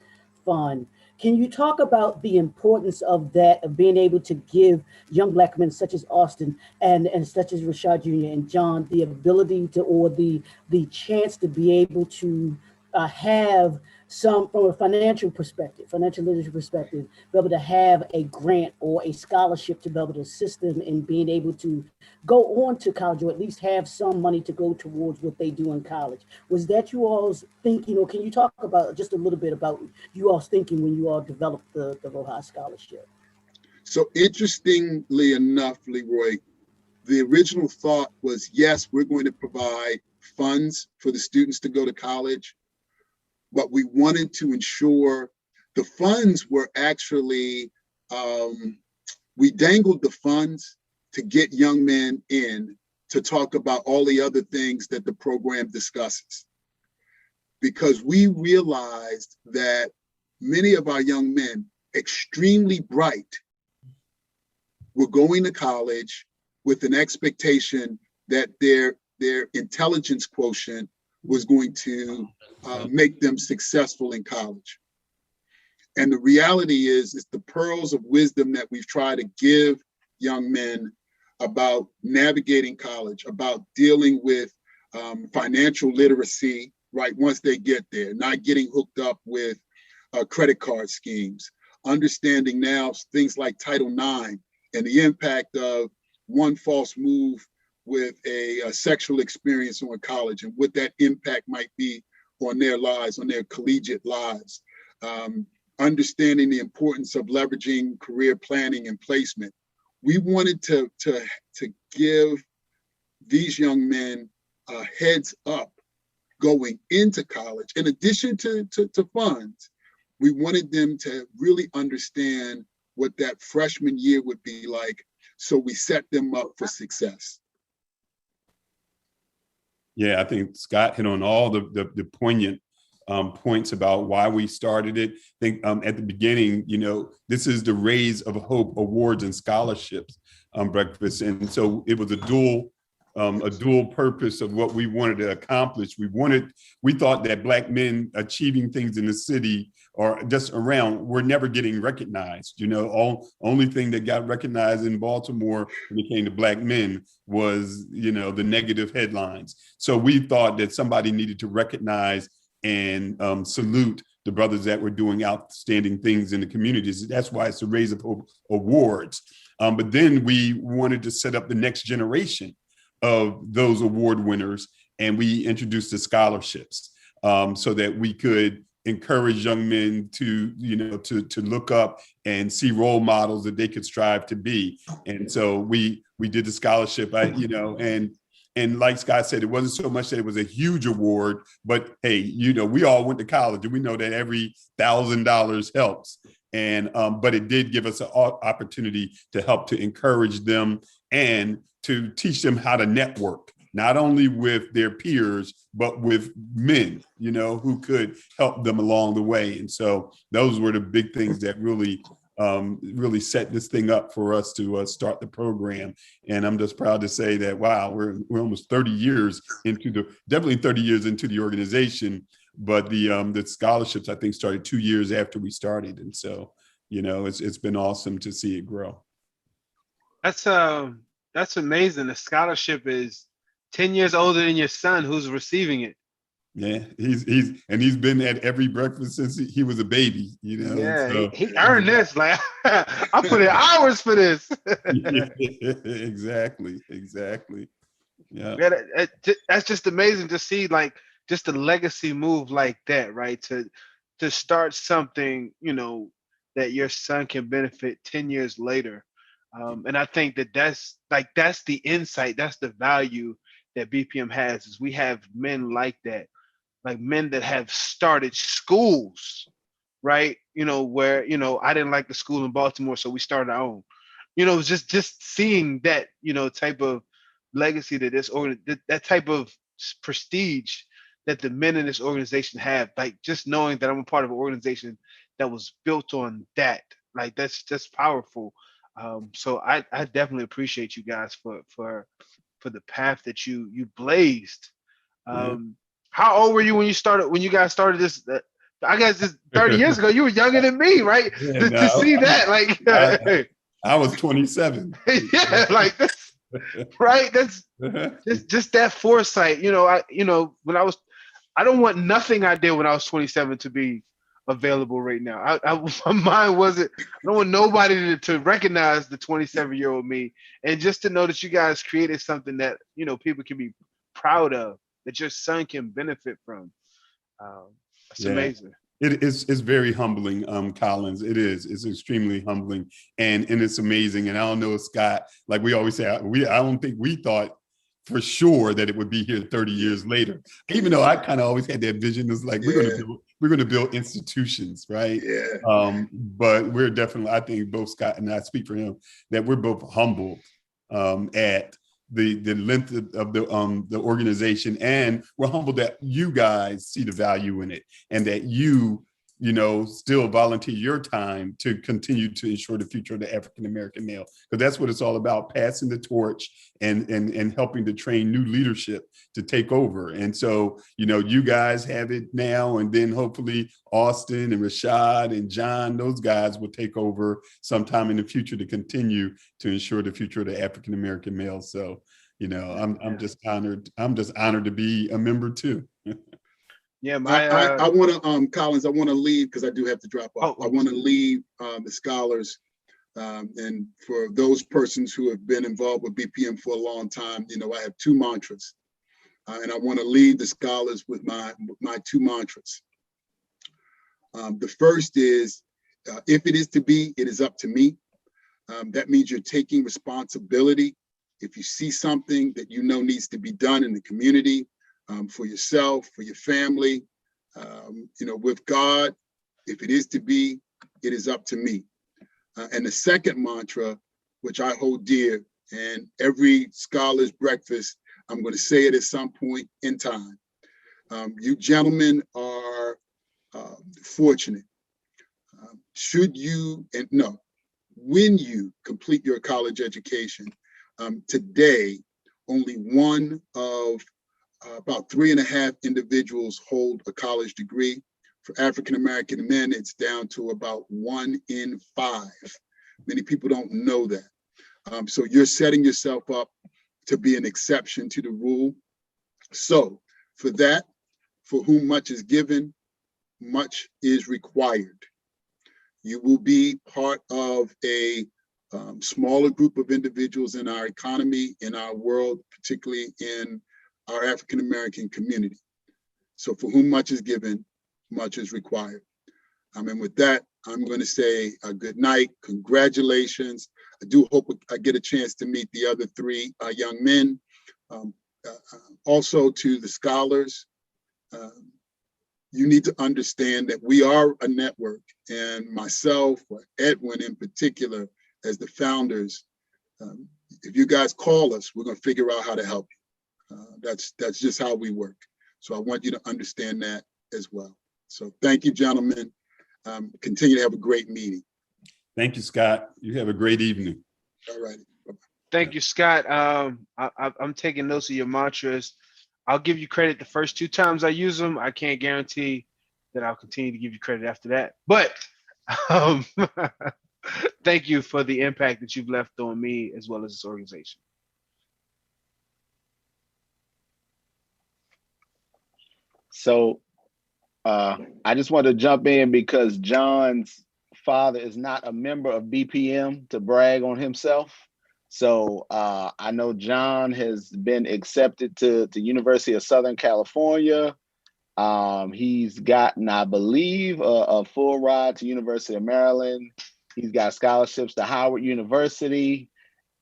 Fund, can you talk about the importance of that, of being able to give young Black men such as Austin and such as Rashad Jr. and John the ability to, or the chance to be able to have some, from a financial perspective, financial literacy perspective, be able to have a grant or a scholarship to be able to assist them in being able to go on to college, or at least have some money to go towards what they do in college? Was that you all's thinking, or can you talk about just a little bit about you all's thinking when you all developed the Rojas Scholarship? So interestingly enough, Leroy, the original thought was, yes, we're going to provide funds for the students to go to college, but we wanted to ensure the funds were actually, we dangled the funds to get young men in to talk about all the other things that the program discusses. Because we realized that many of our young men, extremely bright, were going to college with an expectation that their intelligence quotient was going to make them successful in college. And the reality is the pearls of wisdom that we've tried to give young men about navigating college, about dealing with financial literacy, right, once they get there, not getting hooked up with credit card schemes, understanding now things like Title IX and the impact of one false move with a sexual experience on college and what that impact might be on their lives, on their collegiate lives. Understanding the importance of leveraging career planning and placement. We wanted to give these young men a heads up going into college. In addition to funds, we wanted them to really understand what that freshman year would be like, so we set them up for success. Yeah, I think Scott hit on all the poignant points about why we started it. I think at the beginning, this is the Rays of Hope Awards and Scholarships breakfast. And so it was a dual purpose of what we wanted to accomplish. We thought that Black men achieving things in the city or just around were never getting recognized. Only thing that got recognized in Baltimore when it came to Black men was, the negative headlines. So we thought that somebody needed to recognize and salute the brothers that were doing outstanding things in the communities. That's why it's the Raise of Hope Awards. But then we wanted to set up the next generation of those award winners, and we introduced the scholarships so that we could encourage young men to look up and see role models that they could strive to be. And so we did the scholarship, and like Scott said, it wasn't so much that it was a huge award, but hey, we all went to college and we know that every $1,000 helps. And but it did give us an opportunity to help to encourage them and to teach them how to network. not only with their peers, but with men, who could help them along the way. And so those were the big things that really set this thing up for us to start the program. And I'm just proud to say that, wow, we're almost 30 years definitely 30 years into the organization, but the scholarships, I think, started 2 years after we started. And so, it's been awesome to see it grow. That's amazing. The scholarship is 10 years older than your son who's receiving it. Yeah, he's been at every breakfast since he was a baby, Yeah, so, he earned this. Like, I put in hours for this. Exactly. Yeah. That's just amazing to see, like, just a legacy move like that, right? To start something, that your son can benefit 10 years later. And I think that's the insight, that's the value that BPM has, is we have men like that, like men that have started schools, right? Where, I didn't like the school in Baltimore, so we started our own. Just seeing that, type of legacy that that type of prestige that the men in this organization have, like just knowing that I'm a part of an organization that was built on that, like that's powerful. So I definitely appreciate you guys for the path that you blazed. How old were you when you guys started this? I guess this 30 years ago, you were younger than me, right? Yeah, to see that, like, I was 27. yeah, like that's right. That's just that foresight. When I don't want nothing I did when I was 27 to be available right now. My mind wasn't. I don't want nobody to recognize the 27-year-old me, and just to know that you guys created something that people can be proud of, that your son can benefit from. That's amazing. It's very humbling, Collins. It is. It's extremely humbling, and it's amazing. And I don't know, Scott, like we always say, I don't think we thought for sure that it would be here 30 years later. Even though I kind of always had that vision, it's like we're going to build institutions, right? Yeah. But we're definitely, I think both Scott and I speak for him, that we're both humbled at the length of the organization, and we're humbled that you guys see the value in it, and that you still volunteer your time to continue to ensure the future of the African American male, because that's what it's all about: passing the torch and helping to train new leadership to take over. And so you guys have it now, and then hopefully Austin and Rashad and John, those guys will take over sometime in the future to continue to ensure the future of the African American male. So I'm just honored. I'm just honored to be a member too. Yeah, I want to, Collins, I want to leave because I do have to drop off. I want to leave the scholars, and for those persons who have been involved with BPM for a long time, I have two mantras, and I want to leave the scholars with my two mantras. The first is, if it is to be, it is up to me. That means you're taking responsibility. If you see something that needs to be done in the community, for yourself, for your family, with God, if it is to be, it is up to me. And the second mantra, which I hold dear, and every scholar's breakfast, I'm going to say it at some point in time. You gentlemen are fortunate. When you complete your college education, today, only one of about 3.5 individuals hold a college degree. For African-American men, it's down to about 1 in 5. Many people don't know that. So you're setting yourself up to be an exception to the rule. So for that, for whom much is given, much is required. You will be part of a smaller group of individuals in our economy, in our world, particularly in our African-American community. So for whom much is given, much is required. And with that, I'm going to say good night, congratulations. I do hope I get a chance to meet the other 3 young men. Also to the scholars, you need to understand that we are a network, and myself, or Edwin in particular, as the founders, if you guys call us, we're going to figure out how to help you. That's just how we work. So I want you to understand that as well. So thank you, gentlemen. Continue to have a great meeting. Thank you, Scott. You have a great evening. All right. Thank you, Scott. I'm taking notes of your mantras. I'll give you credit the first 2 times I use them. I can't guarantee that I'll continue to give you credit after that. But thank you for the impact that you've left on me as well as this organization. So I just want to jump in because John's father is not a member of BPM to brag on himself. So I know John has been accepted to University of Southern California. He's gotten, I believe, a full ride to University of Maryland. He's got scholarships to Howard University.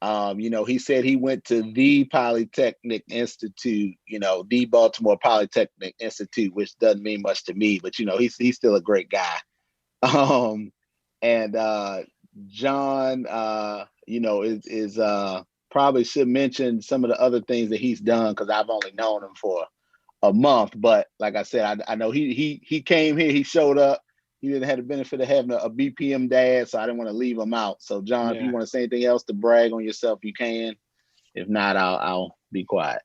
He said he went to the Polytechnic Institute, the Baltimore Polytechnic Institute, which doesn't mean much to me, but he's still a great guy. John, is probably should mention some of the other things that he's done because I've only known him for a month. But like I said, I know he came here, he showed up. He didn't have the benefit of having a BPM dad, so I didn't want to leave him out. So John, if you want to say anything else to brag on yourself, you can. If not, I'll be quiet.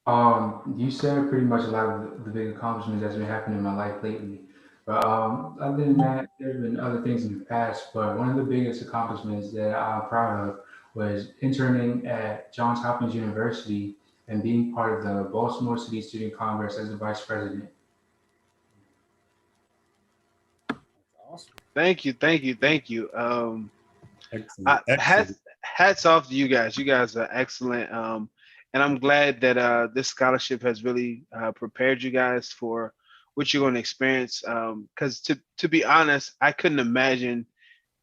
You said pretty much a lot of the big accomplishments that's been happening in my life lately. But other than that, there have been other things in the past. But one of the biggest accomplishments that I'm proud of was interning at Johns Hopkins University and being part of the Baltimore City Student Congress as the vice president. Awesome. Thank you. Excellent. Hats off to you guys. You guys are excellent. And I'm glad that this scholarship has really prepared you guys for what you're going to experience. Because to be honest, I couldn't imagine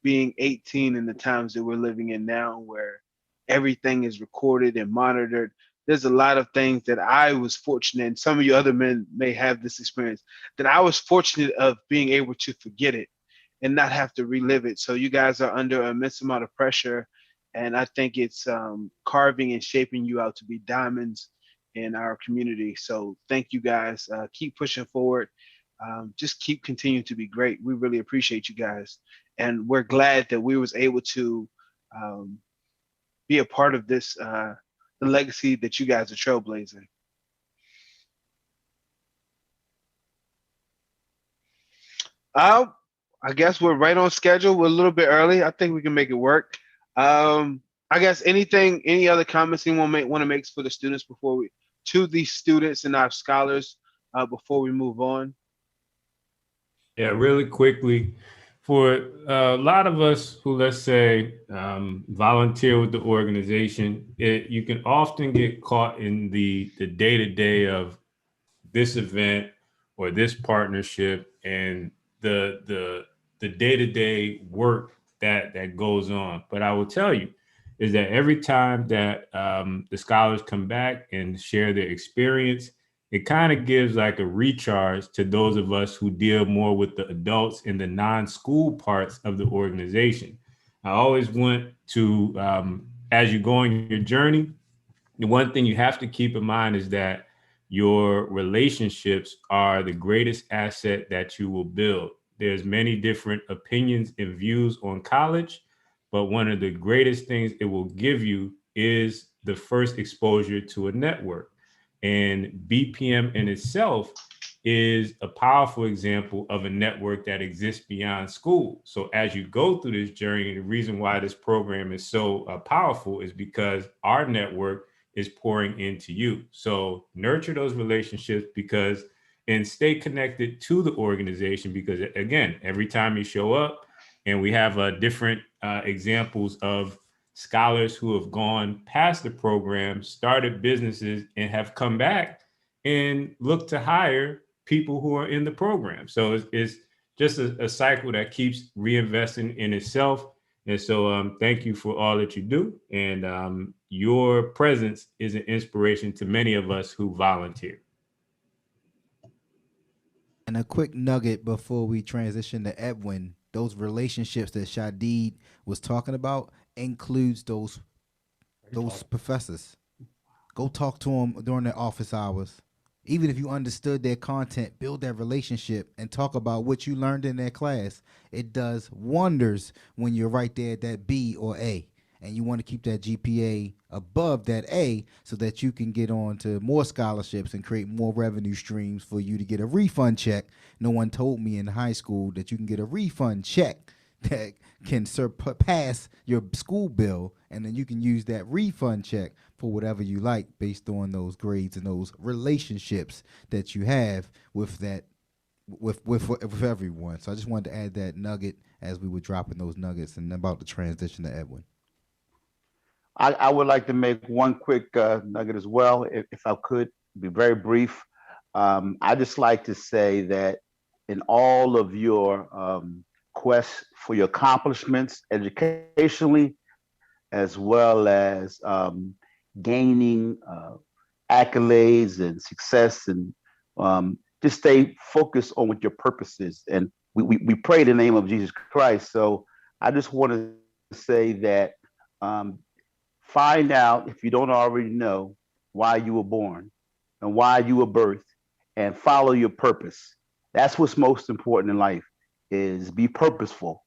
being 18 in the times that we're living in now, where everything is recorded and monitored. There's a lot of things that I was fortunate, and some of you other men may have this experience, that I was fortunate of being able to forget it and not have to relive it. So you guys are under an immense amount of pressure. And I think it's carving and shaping you out to be diamonds in our community. So thank you guys. Keep pushing forward. Just keep continuing to be great. We really appreciate you guys. And we're glad that we was able to be a part of this, the legacy that you guys are trailblazing. I guess we're right on schedule. We're a little bit early. I think we can make it work. I guess any other comments you want to make for the students to the students and our scholars before we move on? Yeah, really quickly, for a lot of us who, let's say, volunteer with the organization, you can often get caught in the day-to-day of this event or this partnership and the day-to-day work that goes on. But I will tell you is that every time that the scholars come back and share their experience, it kind of gives like a recharge to those of us who deal more with the adults in the non-school parts of the organization. I always want to, as you go on your journey, the one thing you have to keep in mind is that your relationships are the greatest asset that you will build. There's many different opinions and views on college, but one of the greatest things it will give you is the first exposure to a network. And BPM in itself is a powerful example of a network that exists beyond school. So as you go through this journey, the reason why this program is so powerful is because our network is pouring into you. So nurture those relationships and stay connected to the organization, because again, every time you show up, and we have different examples of scholars who have gone past the program, started businesses, and have come back and look to hire people who are in the program. So it's just a cycle that keeps reinvesting in itself. And so thank you for all that you do. And your presence is an inspiration to many of us who volunteer. And a quick nugget before we transition to Edwin, those relationships that Shadid was talking about includes those professors. Go talk to them during their office hours. Even if you understood their content, build that relationship and talk about what you learned in their class. It does wonders when you're right there at that B or A. And you want to keep that GPA above that A so that you can get on to more scholarships and create more revenue streams for you to get a refund check. No one told me in high school that you can get a refund check that can surpass your school bill, and then you can use that refund check for whatever you like based on those grades and those relationships that you have with that with everyone. So I just wanted to add that nugget as we were dropping those nuggets and about to transition to Edwin. I would like to make one quick nugget as well, if I could be very brief. I just like to say that in all of your quest for your accomplishments educationally, as well as gaining accolades and success, and just stay focused on what your purpose is. And we pray in the name of Jesus Christ. So I just want to say that find out, if you don't already know, why you were born and why you were birthed, and follow your purpose. That's what's most important in life, is be purposeful,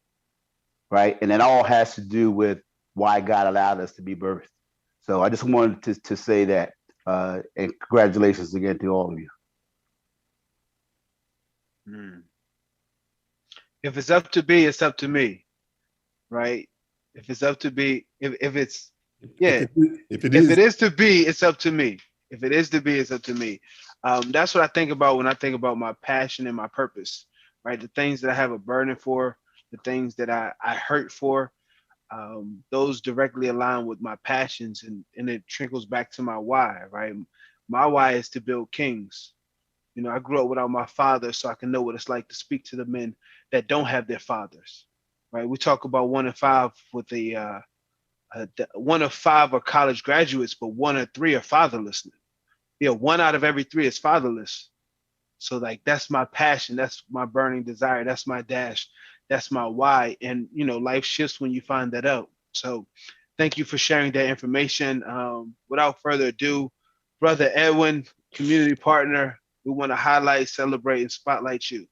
right? And it all has to do with why God allowed us to be birthed. So I just wanted to say that, and congratulations again to all of you. If it's up to be, it's up to me, right? If it's up to be, if it's, yeah, if it is to be, it's up to me. If it is to be, it's up to me. That's what I think about when I think about my passion and my purpose, right? The things that I have a burden for, the things that I hurt for, those directly align with my passions, and it trickles back to my why, right? My why is to build kings. You know, I grew up without my father, so I can know what it's like to speak to the men that don't have their fathers, right? We talk about 1 in 5 with the 1 of 5 are college graduates, but 1 or 3 are fatherless. Yeah, 1 out of every 3 is fatherless. So like, that's my passion. That's my burning desire. That's my dash. That's my why. And, you know, life shifts when you find that out. So thank you for sharing that information. Without further ado, Brother Edwin, community partner, we want to highlight, celebrate, and spotlight you.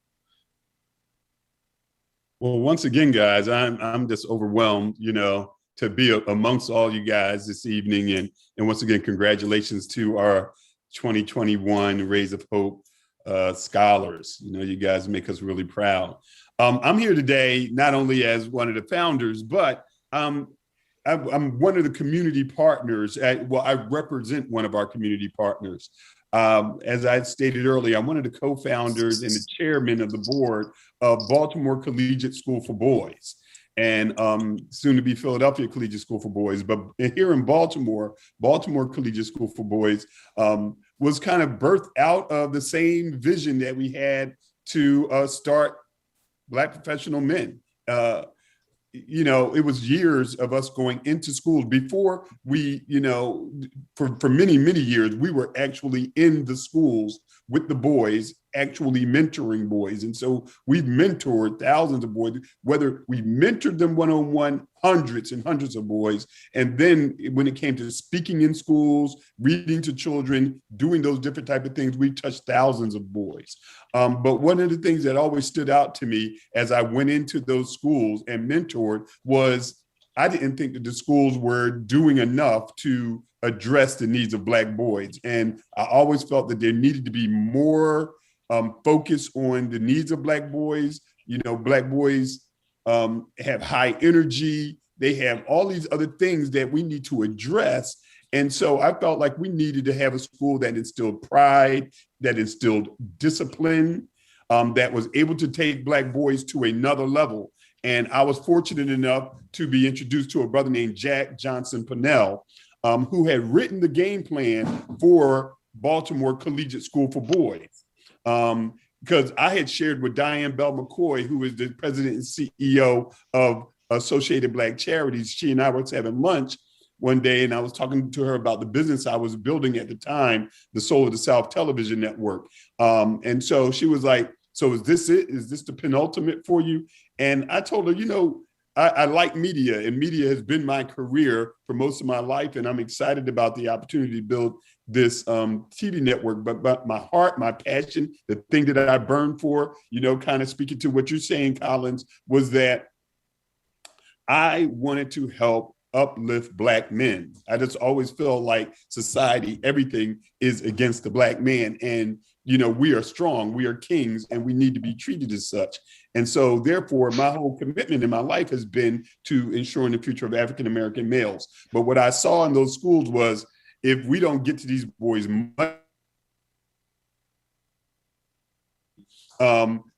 Well, once again, guys, I'm just overwhelmed, you know, to be amongst all you guys this evening. And once again, congratulations to our 2021 Rays of Hope scholars. You know, you guys make us really proud. I'm here today not only as one of the founders, but I'm one of the community partners. I represent one of our community partners. As I stated earlier, I'm one of the co-founders and the chairman of the board of Baltimore Collegiate School for Boys, and soon to be Philadelphia Collegiate School for Boys. But here in Baltimore Collegiate School for Boys was kind of birthed out of the same vision that we had to start Black professional men. You know, it was years of us going into schools before we, you know, for many, many years, we were actually in the schools with the boys, actually mentoring boys. And so we've mentored thousands of boys, whether we mentored them one-on-one, hundreds and hundreds of boys. And then when it came to speaking in schools, reading to children, doing those different type of things, we touched thousands of boys. But one of the things that always stood out to me as I went into those schools and mentored was I didn't think that the schools were doing enough to address the needs of Black boys. And I always felt that there needed to be more focus on the needs of Black boys. You know, Black boys have high energy. They have all these other things that we need to address. And so I felt like we needed to have a school that instilled pride, that instilled discipline, that was able to take Black boys to another level. And I was fortunate enough to be introduced to a brother named Jack Johnson Pennell, who had written the game plan for Baltimore Collegiate School for Boys. Because I had shared with Diane Bell McCoy, who is the president and CEO of Associated Black Charities. She and I were having lunch one day, and I was talking to her about the business I was building at the time, the Soul of the South television network. And so she was like, so is this it? Is this the penultimate for you? And I told her, you know, I like media, and media has been my career for most of my life, and I'm excited about the opportunity to build this TV network. But my heart, my passion, the thing that I burn for, kind of speaking to what you're saying, Collins, was that I wanted to help uplift Black men. I just always feel like society, everything is against the Black man. And, we are strong, we are kings, and we need to be treated as such. And so therefore, my whole commitment in my life has been to ensuring the future of African-American males. But what I saw in those schools was, if we don't get to these boys much,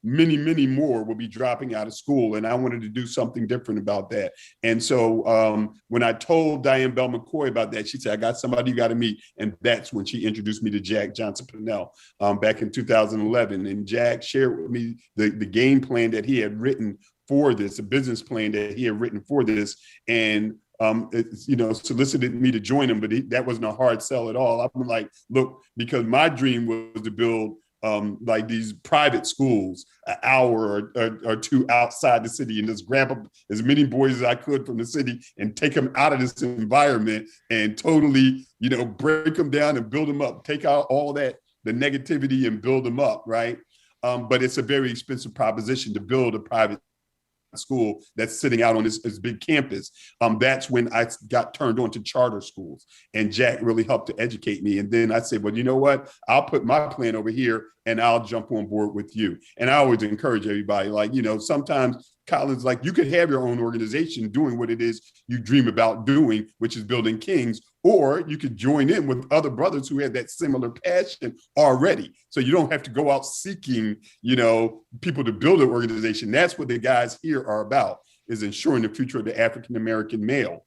many more will be dropping out of school. And I wanted to do something different about that. And so when I told Diane Bell McCoy about that, she said, I got somebody you got to meet. And that's when she introduced me to Jack Johnson Pennell back in 2011. And Jack shared with me the game plan that he had written for this, a business plan that he had written for this. And solicited me to join him, but that wasn't a hard sell at all. I'm like, look, because my dream was to build like these private schools, an hour or two outside the city, and just grab up as many boys as I could from the city and take them out of this environment and totally, break them down and build them up, take out all that, the negativity, and build them up, right? But it's a very expensive proposition to build a private school that's sitting out on this big campus. That's when I got turned on to charter schools, and Jack really helped to educate me. And then I said, well, you know what? I'll put my plan over here and I'll jump on board with you. And I always encourage everybody, like, sometimes Collins, like, you could have your own organization doing what it is you dream about doing, which is building kings, or you could join in with other brothers who have that similar passion already. So you don't have to go out seeking, people to build an organization. That's what the guys here are about, is ensuring the future of the African-American male.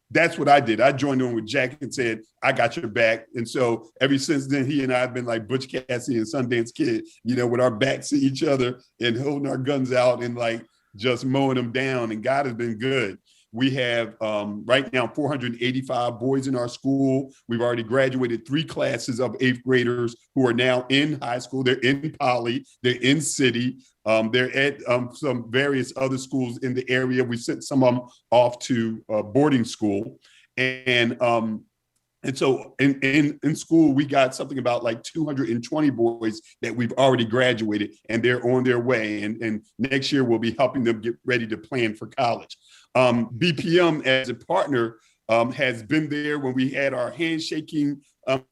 That's what I did. I joined on with Jack and said, I got your back. And so ever since then, he and I have been like Butch Cassidy and Sundance Kid, with our backs to each other and holding our guns out and like just mowing them down. And God has been good. We have right now 485 boys in our school. We've already graduated 3 classes of 8th graders who are now in high school. They're in poly, they're in city. They're at some various other schools in the area. We sent some of them off to boarding school. And so in school, we got something about like 220 boys that we've already graduated, and they're on their way. And next year, we'll be helping them get ready to plan for college. BPM as a partner has been there when we had our handshaking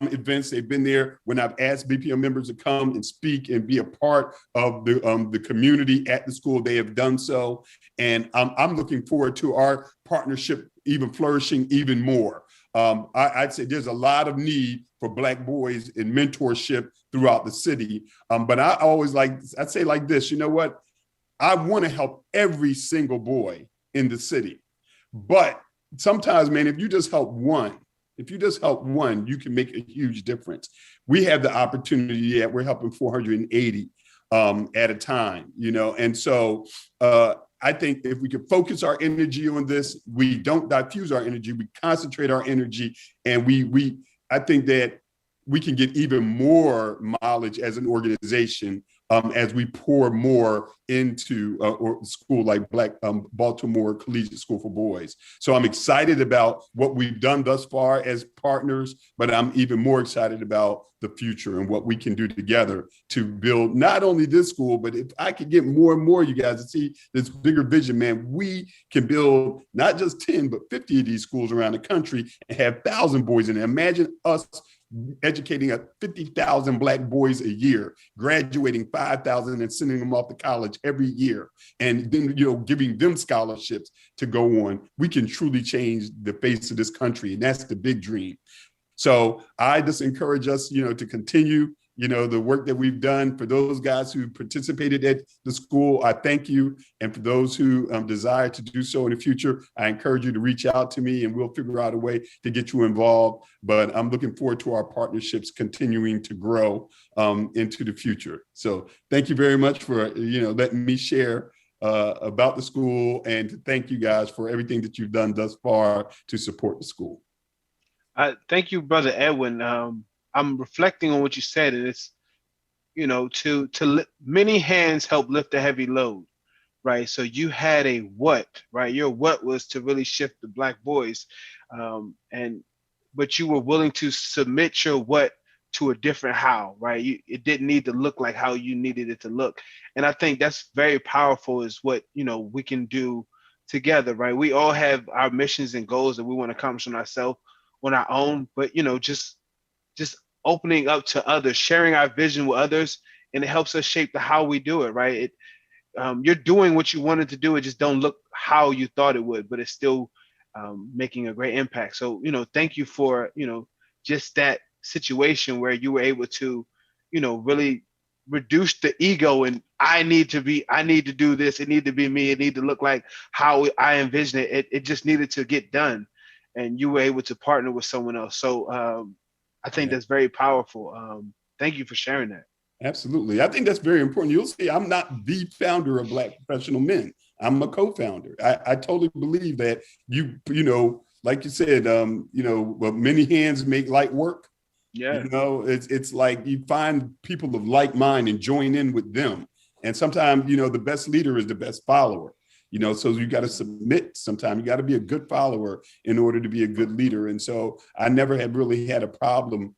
events. They've been there when I've asked BPM members to come and speak and be a part of the community at the school. They have done so. And I'm looking forward to our partnership even flourishing even more. I'd say there's a lot of need for Black boys in mentorship throughout the city. But I'd say like this, you know what? I want to help every single boy in the city. But sometimes, man, if you just help one, you can make a huge difference. We have the opportunity that we're helping 480 at a time, and so I think if we could focus our energy on this, we don't diffuse our energy, we concentrate our energy, and I think that we can get even more mileage as an organization as we pour more into a school like Baltimore Collegiate School for Boys. So I'm excited about what we've done thus far as partners, but I'm even more excited about the future and what we can do together to build not only this school, but if I could get more and more you guys to see this bigger vision, man, we can build not just 10, but 50 of these schools around the country and have 1,000 boys in there. Imagine us educating 50,000 Black boys a year, graduating 5,000 and sending them off to college every year, and then giving them scholarships to go on. We can truly change the face of this country, and that's the big dream. So I just encourage us, to continue, the work that we've done. For those guys who participated at the school, I thank you. And for those who desire to do so in the future, I encourage you to reach out to me and we'll figure out a way to get you involved. But I'm looking forward to our partnerships continuing to grow into the future. So thank you very much for, letting me share about the school, and to thank you guys for everything that you've done thus far to support the school. Thank you, Brother Edwin. I'm reflecting on what you said, and it's, many hands help lift a heavy load. right? So you had a what, right? Your what was to really shift the Black boys, but you were willing to submit your what to a different how, right? It didn't need to look like how you needed it to look, and I think that's very powerful. Is what we can do together, right? We all have our missions and goals that we want to accomplish on ourselves, on our own, but just opening up to others, sharing our vision with others, and it helps us shape the how we do it, right? You're doing what you wanted to do. It just don't look how you thought it would, but it's still making a great impact. So, thank you for, just that situation where you were able to, really reduce the ego and I need to do this. It need to be me. It need to look like how I envision it. It just needed to get done. And you were able to partner with someone else. So I think that's very powerful. Thank you for sharing that. Absolutely. I think that's very important. You'll see I'm not the founder of Black Professional Men. I'm a co-founder. I totally believe that like you said, many hands make light work. Yeah. It's like you find people of like mind and join in with them. And sometimes, the best leader is the best follower. So you got to submit sometimes. You got to be a good follower in order to be a good leader. And so I never have really had a problem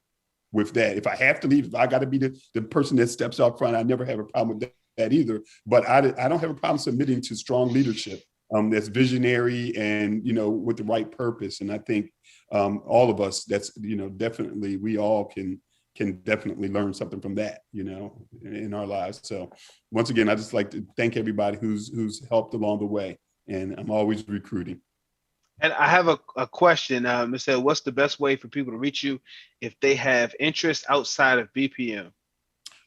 with that. If I have to leave, if I got to be the person that steps out front, I never have a problem with that either. But I don't have a problem submitting to strong leadership that's visionary and, with the right purpose. And I think all of us, that's, definitely, we all can definitely learn something from that, in our lives. So once again, I just like to thank everybody who's helped along the way. And I'm always recruiting. And I have a question. It said, what's the best way for people to reach you if they have interest outside of BPM?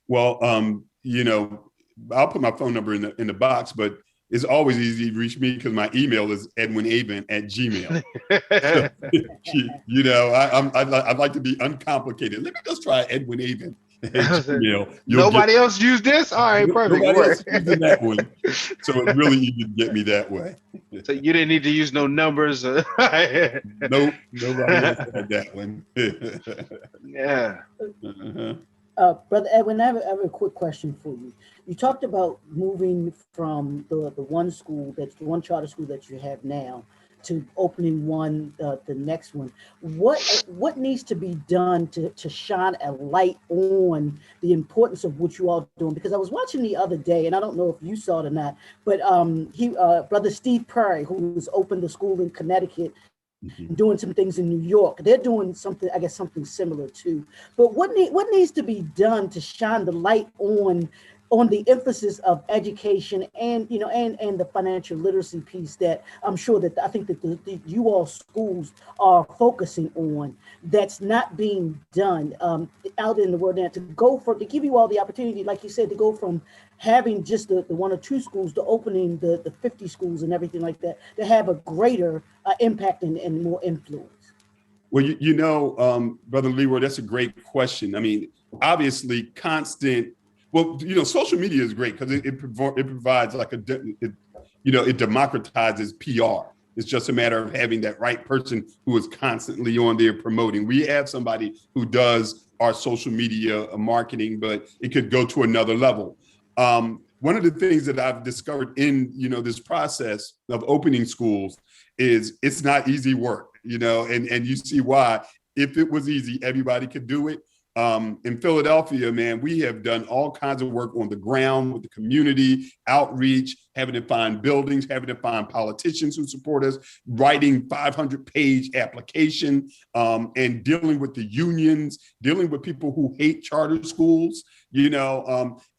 Well, I'll put my phone number in the box, but it's always easy to reach me because my email is edwinavent@gmail. I'd like to be uncomplicated. Let me just try Edwin Avent at Gmail. Nobody else used this? All right, perfect. Nobody else using that one. So it's really easy to get me that way. So you didn't need to use no numbers. Nope, nobody else had that one. Yeah. Brother Edwin, I have a quick question for you. You talked about moving from the one charter school that you have now to opening the next one. What needs to be done to shine a light on the importance of what you all are doing? Because I was watching the other day, and I don't know if you saw it or not, but Brother Steve Perry, who's opened the school in Connecticut, doing some things in New York. They're doing something, I guess, something similar too. But what needs to be done to shine the light on the emphasis of education and and the financial literacy piece that I'm sure that I think that the you all schools are focusing on, that's not being done out in the world now, to give you all the opportunity, like you said, to go from having just the one or two schools to opening the 50 schools and everything like that, to have a greater impact and more influence. Well, Brother Leroy, that's a great question. I mean, obviously social media is great because it provides like it democratizes PR. It's just a matter of having that right person who is constantly on there promoting. We have somebody who does our social media marketing, but it could go to another level. One of the things that I've discovered in, this process of opening schools is it's not easy work, and you see why. If it was easy, everybody could do it. In Philadelphia, man, we have done all kinds of work on the ground with the community, outreach, having to find buildings, having to find politicians who support us, writing 500-page application, and dealing with the unions, dealing with people who hate charter schools,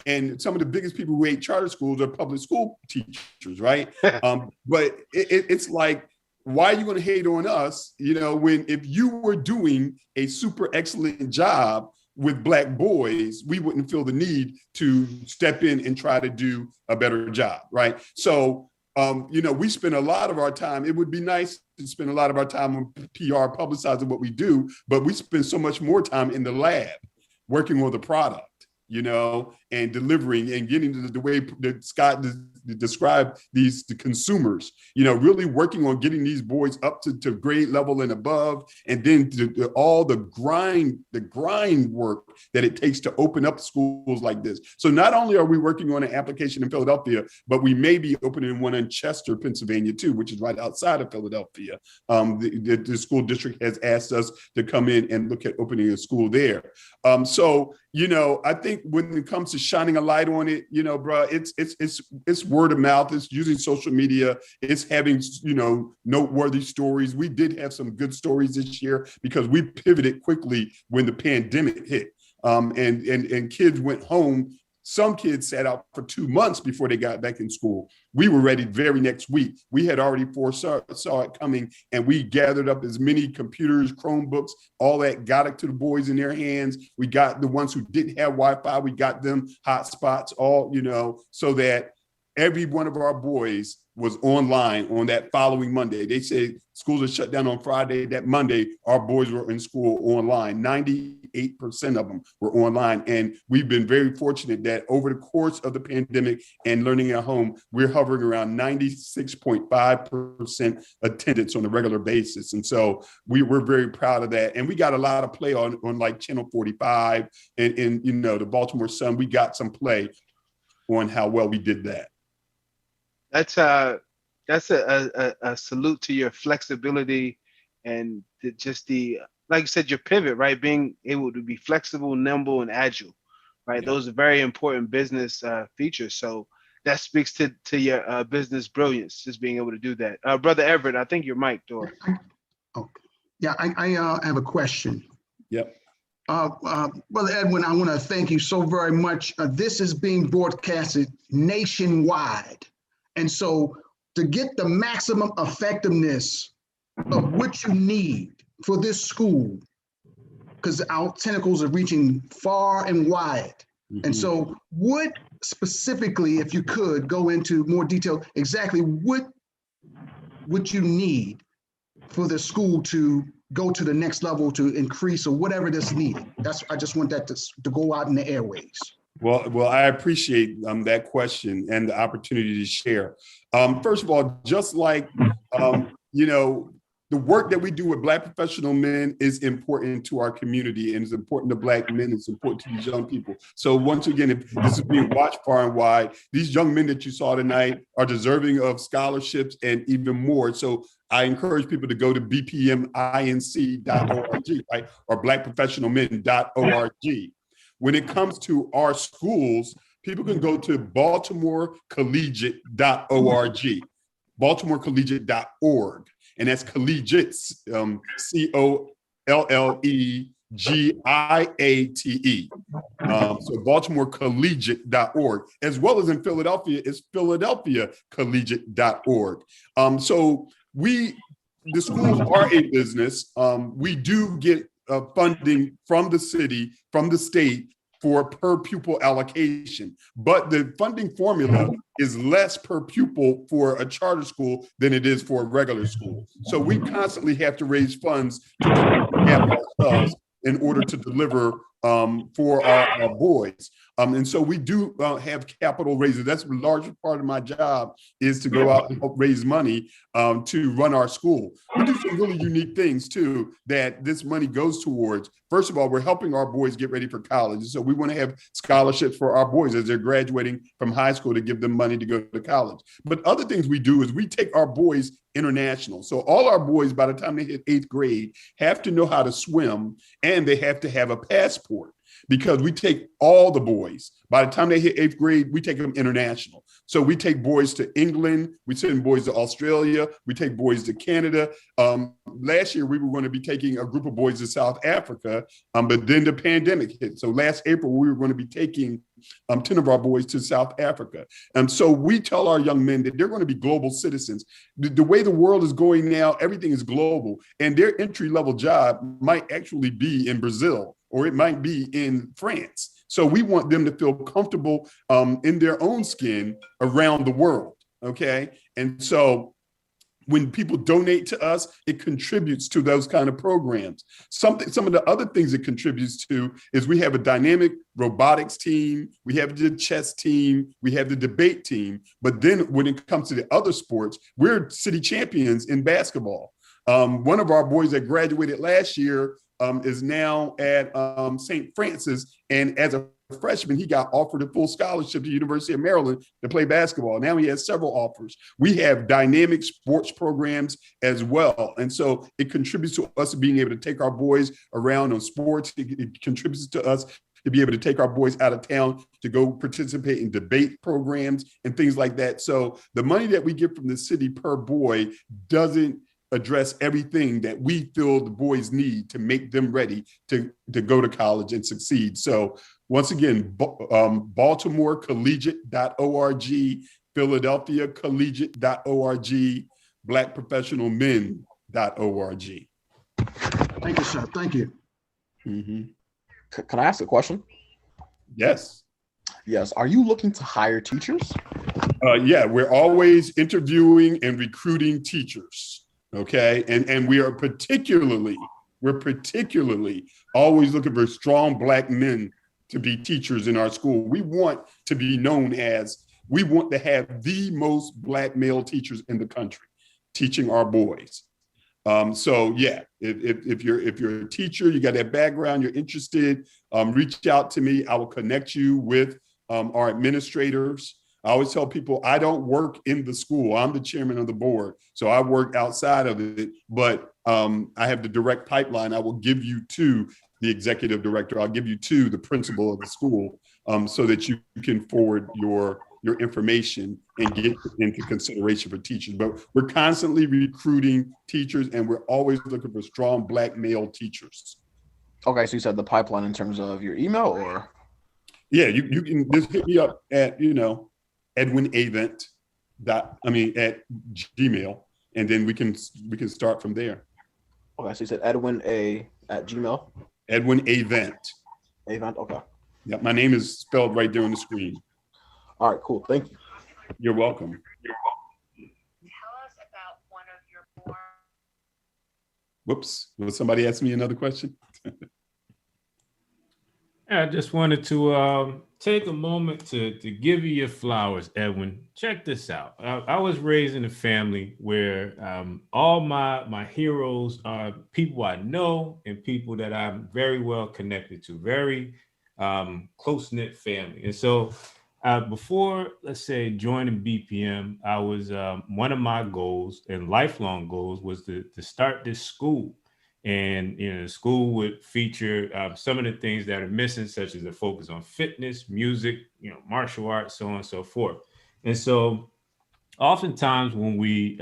and some of the biggest people who hate charter schools are public school teachers, right? But it's like, why are you going to hate on us, when if you were doing a super excellent job with Black boys, we wouldn't feel the need to step in and try to do a better job, right? So, we spend a lot of our time. It would be nice to spend a lot of our time on PR, publicizing what we do, but we spend so much more time in the lab working on the product, and delivering and getting to the way that Scott described the consumers, really working on getting these boys up to grade level and above, and then all the grind work that it takes to open up schools like this. So not only are we working on an application in Philadelphia, but we may be opening one in Chester, Pennsylvania too, which is right outside of Philadelphia. The school district has asked us to come in and look at opening a school there. So I think when it comes to shining a light on it, bro, it's word of mouth. It's using social media. It's having, noteworthy stories. We did have some good stories this year because we pivoted quickly when the pandemic hit, and kids went home. Some kids sat out for 2 months before they got back in school. We were ready very next week. We had already foresaw it coming, and we gathered up as many computers, Chromebooks, all that, got it to the boys in their hands. We got the ones who didn't have Wi-Fi, we got them hotspots, all, so that every one of our boys was online on that following Monday. They said schools are shut down on Friday. That Monday, our boys were in school online. 98% of them were online. And we've been very fortunate that over the course of the pandemic and learning at home, we're hovering around 96.5% attendance on a regular basis. And so we're very proud of that. And we got a lot of play on like Channel 45 and the Baltimore Sun. We got some play on how well we did that. That's a salute to your flexibility and just like you said, your pivot, right? Being able to be flexible, nimble, and agile, right? Yeah. Those are very important business features. So that speaks to your business brilliance, just being able to do that. Brother Everett, I think your mic door. Yeah, I have a question. Yep. Brother Edwin, I want to thank you so very much. This is being broadcasted nationwide. And so to get the maximum effectiveness of what you need for this school, because our tentacles are reaching far and wide. Mm-hmm. And so what specifically, if you could go into more detail, exactly what you need for the school to go to the next level, to increase or whatever that's needed. I just want that to go out in the airways. Well, I appreciate that question and the opportunity to share. First of all, just like, the work that we do with Black professional men is important to our community, and it's important to Black men. It's important to these young people. So once again, if this is being watched far and wide, these young men that you saw tonight are deserving of scholarships and even more. So I encourage people to go to bpminc.org, right, or blackprofessionalmen.org. When it comes to our schools, people can go to baltimorecollegiate.org, baltimorecollegiate.org, and that's collegiate, COLLEGIATE. So baltimorecollegiate.org, as well as in Philadelphia, it's philadelphiacollegiate.org. So the schools are a business. We do get funding from the city, from the state, for per pupil allocation. But the funding formula is less per pupil for a charter school than it is for a regular school. So we constantly have to raise funds to have ourselves in order to deliver for our boys. And so we do have capital raises. That's a large part of my job, is to go out and help raise money to run our school. We do some really unique things too that this money goes towards. First of all, we're helping our boys get ready for college. So we want to have scholarships for our boys as they're graduating from high school to give them money to go to college. But other things we do is we take our boys international. So all our boys, by the time they hit 8th grade, have to know how to swim, and they have to have a passport, because we take all the boys. By the time they hit 8th grade, we take them international. So we take boys to England, we send boys to Australia, we take boys to Canada. Last year, we were going to be taking a group of boys to South Africa, but then the pandemic hit. So last April, we were going to be taking 10 of our boys to South Africa. So we tell our young men that they're going to be global citizens. The way the world is going now, everything is global, and their entry-level job might actually be in Brazil, or it might be in France. So we want them to feel comfortable in their own skin around the world, okay? And so when people donate to us, it contributes to those kind of programs. Some of the other things it contributes to is we have a dynamic robotics team, we have the chess team, we have the debate team. But then when it comes to the other sports, we're city champions in basketball. One of our boys that graduated last year is now at St. Francis, and as a freshman, he got offered a full scholarship to the University of Maryland to play basketball. Now he has several offers. We have dynamic sports programs as well. And so it contributes to us being able to take our boys around on sports. It contributes to us to be able to take our boys out of town to go participate in debate programs and things like that. So the money that we get from the city per boy doesn't address everything that we feel the boys need to make them ready to go to college and succeed. So once again, Baltimore Collegiate.org, Philadelphia Collegiate.org, BlackProfessionalMen.org. Thank you, sir. Thank you. Mm-hmm. Can I ask a question? Yes. Yes. Are you looking to hire teachers? Yeah, we're always interviewing and recruiting teachers. Okay. And we're particularly always looking for strong Black men to be teachers in our school. We want to be known as, we want to have the most Black male teachers in the country teaching our boys. So yeah, if you're a teacher, you got that background, you're interested, reach out to me. I will connect you with our administrators. I always tell people I don't work in the school. I'm the chairman of the board. So I work outside of it, but I have the direct pipeline. I will give you to the executive director. I'll give you to the principal of the school so that you can forward your information and get into consideration for teachers. But we're constantly recruiting teachers, and we're always looking for strong Black male teachers. Okay, so you said the pipeline in terms of your email, or? Yeah, you can just hit me up at, Edwin Avent at Gmail, and then we can start from there. Okay, so you said Edwin A at Gmail? Edwin Avent. Avent, okay. Yeah, my name is spelled right there on the screen. All right, cool. Thank you. You're welcome. Tell us about one of your more. Whoops. Will somebody ask me another question? I just wanted to take a moment to give you your flowers, Edwin. Check this out. I was raised in a family where all my heroes are people I know and people that I'm very well connected to, very close-knit family. And so before, let's say, joining BPM, I was one of my goals and lifelong goals was to start this school. And the school would feature some of the things that are missing, such as a focus on fitness, music, martial arts, so on and so forth. And so oftentimes when we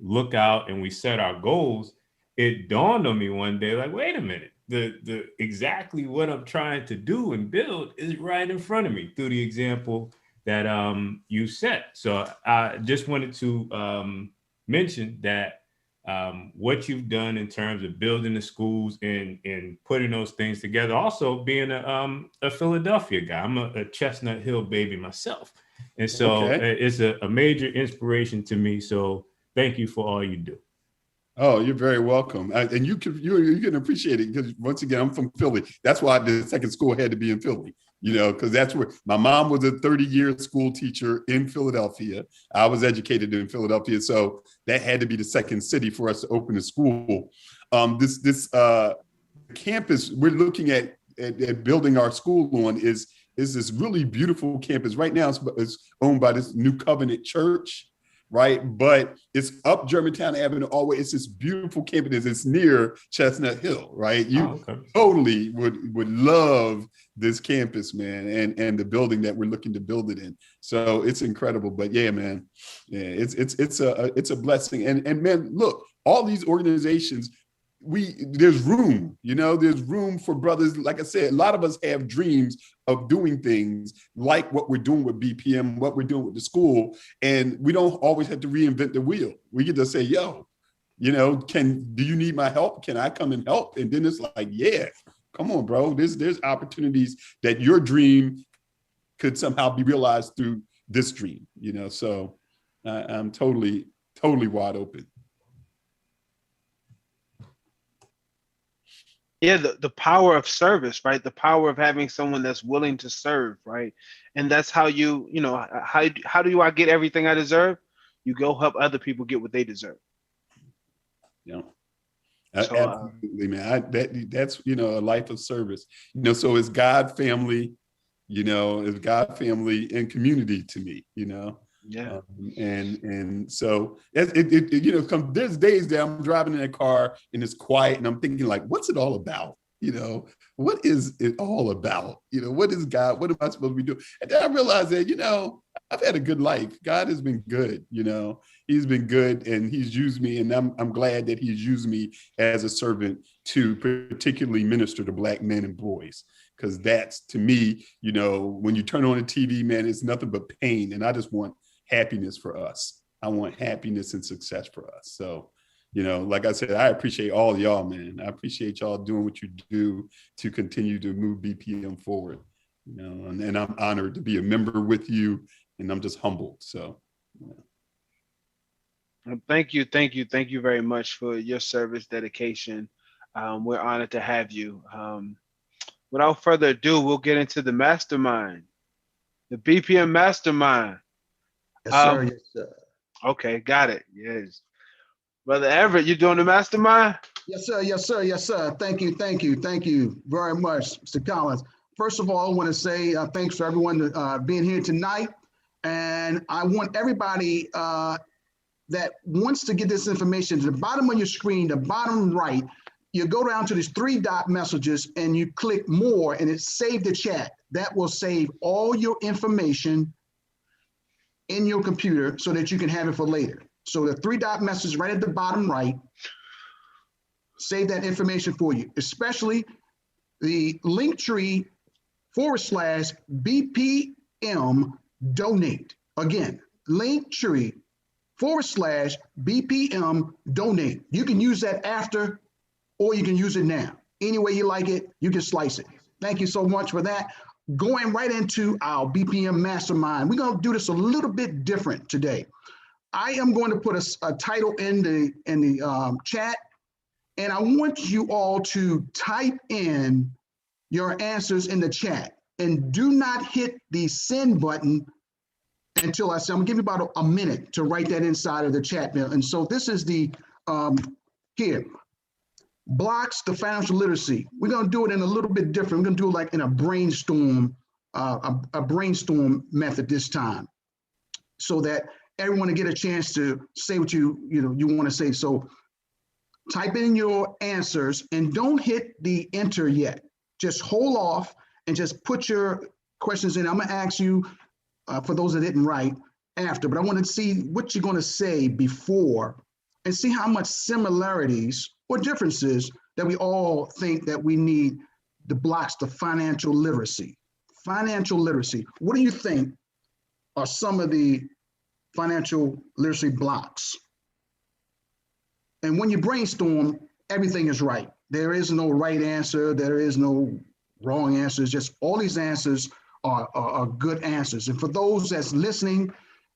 look out and we set our goals, it dawned on me one day, like, wait a minute, the exactly what I'm trying to do and build is right in front of me through the example that you set. So I just wanted to mention that what you've done in terms of building the schools and putting those things together. Also being a Philadelphia guy. I'm a Chestnut Hill baby myself. And so it's a major inspiration to me. So thank you for all you do. Oh, you're very welcome. And you can appreciate it because once again, I'm from Philly. That's why the second school had to be in Philly, because that's where my mom was a 30-year school teacher in Philadelphia. I was educated in Philadelphia. So that had to be the second city for us to open a school. This campus we're looking at building our school on is this really beautiful campus. Right now it's owned by this New Covenant Church. Right. But it's up Germantown Avenue always. It's this beautiful campus. It's near Chestnut Hill. Right. You totally would love this campus, man, and the building that we're looking to build it in. So it's incredible. But yeah, man, yeah, it's a blessing. And man, look, all these organizations, there's room, there's room for brothers. Like I said, a lot of us have dreams of doing things like what we're doing with BPM, what we're doing with the school. And we don't always have to reinvent the wheel. We get to say, yo, do you need my help? Can I come and help? And then it's like, yeah, come on, bro. There's opportunities that your dream could somehow be realized through this dream, so I'm totally totally wide open. Yeah, the power of service, right? The power of having someone that's willing to serve, right? And that's how how do I get everything I deserve? You go help other people get what they deserve. Yeah. So, absolutely, man. That's a life of service. So it's God, family, it's God, family, and community to me. Yeah. And so there's days that I'm driving in a car and it's quiet and I'm thinking like, what's it all about? What is it all about? What is God? What am I supposed to be doing? And then I realized that, I've had a good life. God has been good. He's been good and he's used me. And I'm glad that he's used me as a servant to particularly minister to Black men and boys. Because that's, to me, when you turn on the TV, man, it's nothing but pain. And I just want happiness for us. I want happiness and success for us. So, like I said, I appreciate all y'all, man. I appreciate y'all doing what you do to continue to move BPM forward. And I'm honored to be a member with you, and I'm just humbled. So, thank you very much for your service, dedication. We're honored to have you. Without further ado, we'll get into the mastermind, the BPM mastermind. Yes, sir. Yes, sir. Okay, got it. Yes. Brother Everett, you doing the mastermind? Yes, sir. Yes, sir. Yes, sir. Thank you. Thank you. Thank you very much, Mr. Collins. First of all, I want to say thanks for everyone being here tonight. And I want everybody that wants to get this information to the bottom of your screen, the bottom right, you go down to these 3-dot messages and you click more and it save the chat. That will save all your information in your computer so that you can have it for later. So the 3-dot message right at the bottom right, save that information for you, especially the Linktree /BPM donate. Again, Linktree /BPM donate. You can use that after, or you can use it now. Any way you like it, you can slice it. Thank you so much for that. Going right into our BPM mastermind. We're going to do this a little bit different today. I am going to put a title in the chat, and I want you all to type in your answers in the chat, and do not hit the send button until I say, I'm gonna give you about a minute to write that inside of the chat. And so this is the, here, blocks the financial literacy. We're gonna do it in a little bit different. We're gonna do it like in a brainstorm method this time, so that everyone will get a chance to say what you want to say. So type in your answers and don't hit the enter yet. Just hold off and just put your questions in. I'm gonna ask you for those that didn't write after, but I want to see what you're gonna say before and see how much similarities or differences that we all think that we need the blocks to financial literacy. Financial literacy. What do you think are some of the financial literacy blocks? And when you brainstorm, everything is right. There is no right answer. There is no wrong answers. Just all these answers are good answers. And for those that's listening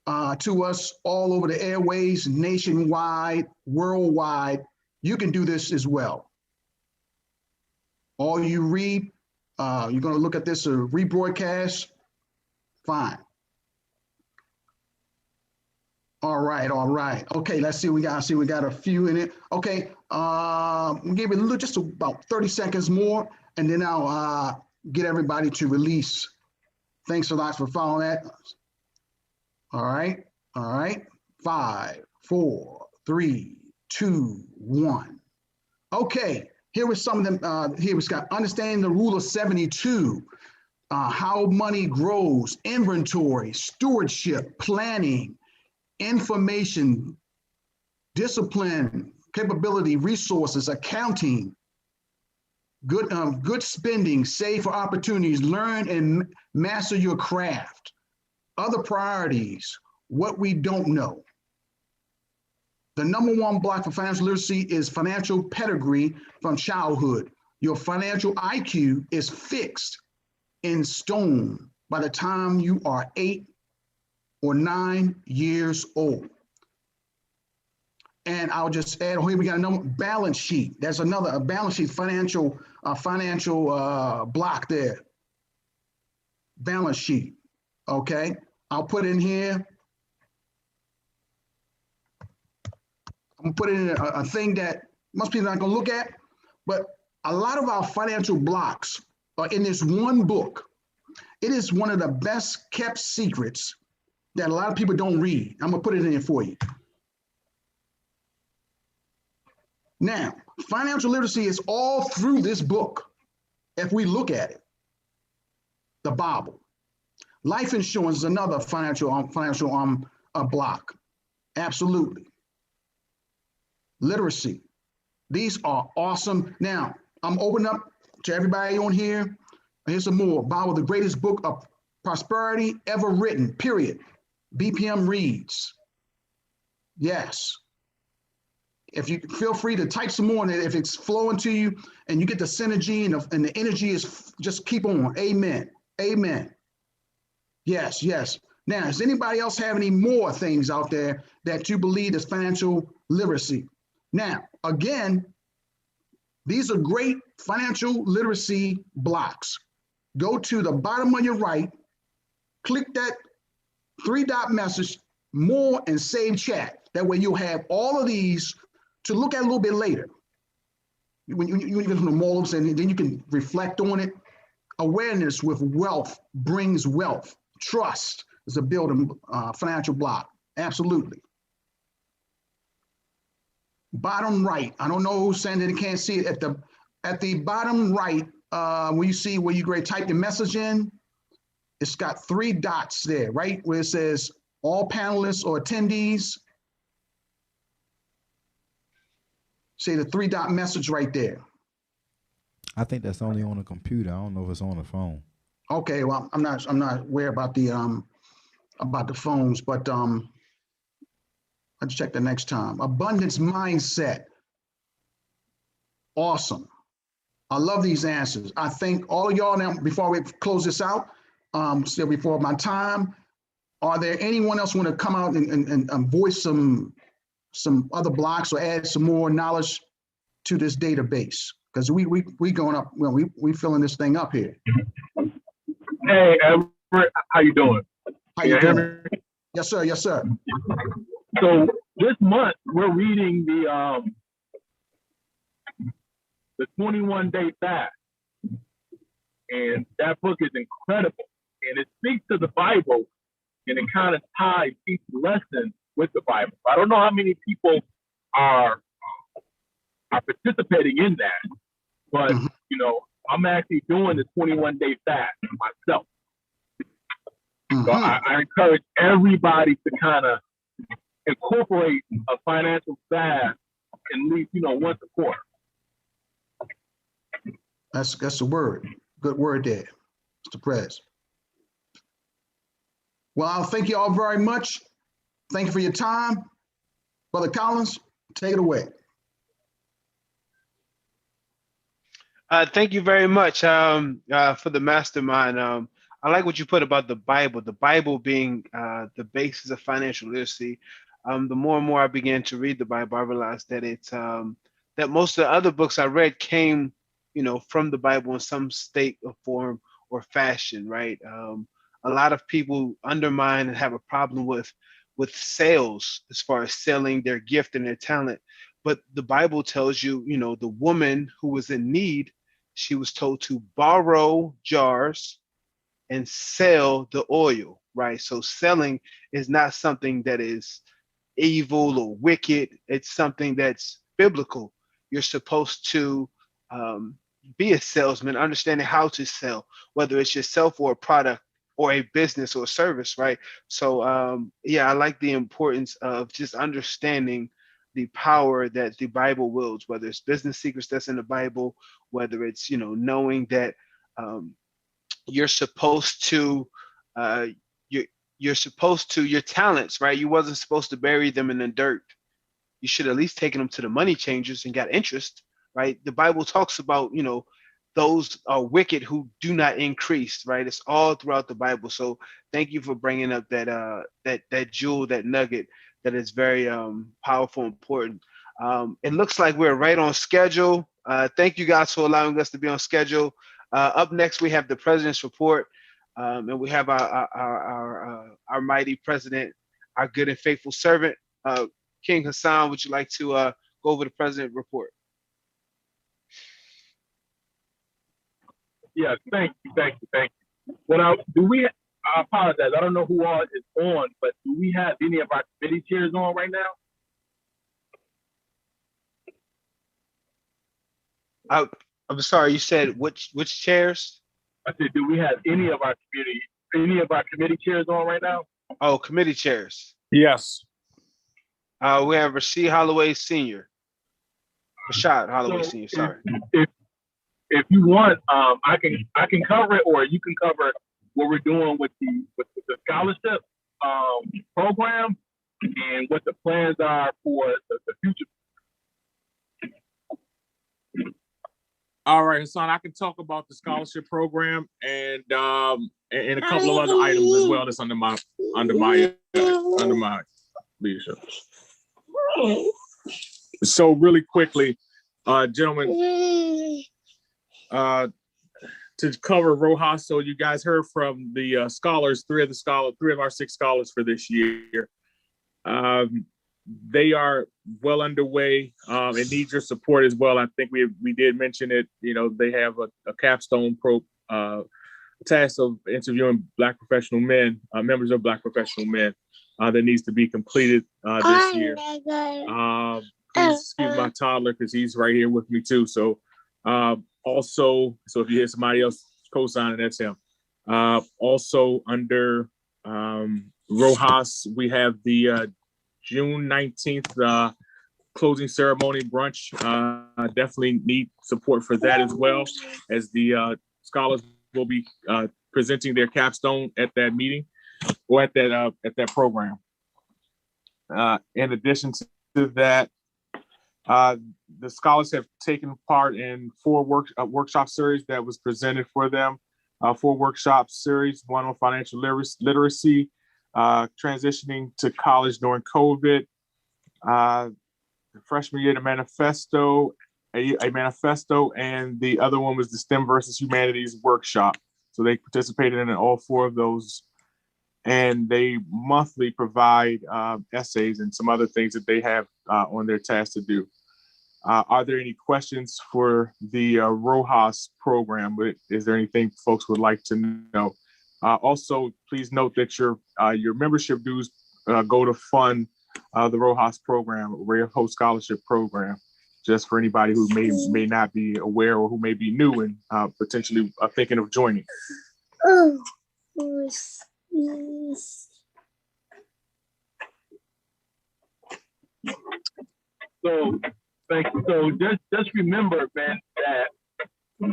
to us all over the airways, nationwide, worldwide, you can do this as well. All you read, you're going to look at this rebroadcast, fine. All right. Okay, let's see. We got a few in it. Okay, we'll give it just about 30 seconds more, and then I'll get everybody to release. Thanks a lot for following that. All right. 5, 4, 3, 2, 1. Okay, here was some of them. Here was got understanding the rule of 72, how money grows, inventory, stewardship, planning, information, discipline, capability, resources, accounting, good spending, save for opportunities, learn and master your craft, other priorities, what we don't know. The #1 block for financial literacy is financial pedigree from childhood. Your financial IQ is fixed in stone by the time you are 8 or 9 years old. And I'll just add, here we got another balance sheet. There's a balance sheet, financial block there. Balance sheet, okay? I'll put in here, I'm gonna put in a thing that most people are not gonna look at, but a lot of our financial blocks are in this one book. It is one of the best kept secrets that a lot of people don't read. I'm gonna put it in here for you. Now, financial literacy is all through this book. If we look at it, the Bible. Life insurance is another financial block. Absolutely. Literacy. These are awesome. Now, I'm opening up to everybody on here. Here's some more. Bible, the greatest book of prosperity ever written, period. BPM reads. Yes. If you feel free to type some more, and if it's flowing to you and you get the synergy and the energy is just keep on. Amen. Amen. Yes, yes. Now, does anybody else have any more things out there that you believe is financial literacy? Now, again, these are great financial literacy blocks. Go to the bottom on your right, click that 3-dot message, more, and save chat. That way you'll have all of these to look at a little bit later. When you get from the molds, and then you can reflect on it. Awareness with wealth brings wealth. Trust is a building financial block. Absolutely. Bottom right. I don't know who's saying that they can't see it. At the bottom right, where you see where you type your message in, it's got 3 dots there, right? Where it says all panelists or attendees. See the 3-dot message right there. I think that's only on a computer. I don't know if it's on the phone. Okay, well, I'm not aware about the phones, but I'll check the next time. Abundance mindset. Awesome. I love these answers. I thank all of y'all. Now, before we close this out, still before my time, are there anyone else want to come out and voice some other blocks or add some more knowledge to this database? Because we going up, well, we filling this thing up here. Hey, Edward, how you doing? How you doing? Yes, sir. Yes, sir. So this month we're reading the 21-day fast, and that book is incredible, and it speaks to the Bible, and it kind of ties each lesson with the Bible. I don't know how many people are participating in that, but you know, I'm actually doing the 21-day fast myself. So I encourage everybody to kind of incorporate a financial fast at least, once a quarter. That's a word. Good word there, Mr. Prez. Well, I'll thank you all very much. Thank you for your time. Brother Collins, take it away. Thank you very much for the mastermind. I like what you put about the Bible being the basis of financial literacy. The more and more I began to read the Bible, I realized that it's that most of the other books I read came, from the Bible in some state or form or fashion, right? A lot of people undermine and have a problem with sales as far as selling their gift and their talent. But the Bible tells you, the woman who was in need, she was told to borrow jars and sell the oil, right? So selling is not something that is evil or wicked. It's something that's biblical. You're supposed to be a salesman, understanding how to sell, whether it's yourself or a product or a business or a service, right? So yeah, I like the importance of just understanding the power that the Bible wields, whether it's business secrets that's in the Bible, whether it's, knowing that you're supposed to, your talents, right? You wasn't supposed to bury them in the dirt. You should at least taken them to the money changers and got interest, right? The Bible talks about, those are wicked who do not increase, right? It's all throughout the Bible. So thank you for bringing up that that jewel, that nugget that is very powerful and important. It looks like we're right on schedule. Thank you guys for allowing us to be on schedule. Up next, we have the President's Report, and we have our mighty President, our good and faithful servant, King Hassan. Would you like to go over the President's Report? Yeah, thank you. Well, I apologize. I don't know who all is on, but do we have any of our committee chairs on right now? I'm sorry, you said which chairs? I said, do we have any of our committee chairs on right now? Oh, committee chairs. Yes. We have Rashad Holloway Sr. Rashad Holloway Sr. Sorry. If you want, I can cover it, or you can cover what we're doing with the scholarship program and what the plans are for the future. All right, Hassan, I can talk about the scholarship program and a couple of other items as well that's under my leadership. So really quickly, gentlemen, to cover Rojas, so you guys heard from the scholars, three of our 6 scholars for this year. They are well underway and need your support as well. I think we did mention it. They have a capstone task of interviewing Black professional men, members of Black professional men, that needs to be completed this year. Please excuse my toddler because he's right here with me too. So also, if you hear somebody else co-signing, that's him. Also under Rojas, we have the June 19th closing ceremony brunch. Definitely need support for that as well, as the scholars will be presenting their capstone at that meeting or at that program. In addition to that, the scholars have taken part in 4 workshop series that was presented for them. 4 workshop series, one on financial literacy, transitioning to college during COVID, the freshman year, the manifesto, a manifesto, and the other one was the STEM versus Humanities workshop. So they participated in all 4 of those, and they monthly provide essays and some other things that they have on their task to do. Are there any questions for the Rojas program? Is there anything folks would like to know? Also, please note that your membership dues go to fund the Rojas program, Rare Host Scholarship Program, just for anybody who may not be aware or who may be new and potentially thinking of joining. So thank you. So just remember, man, that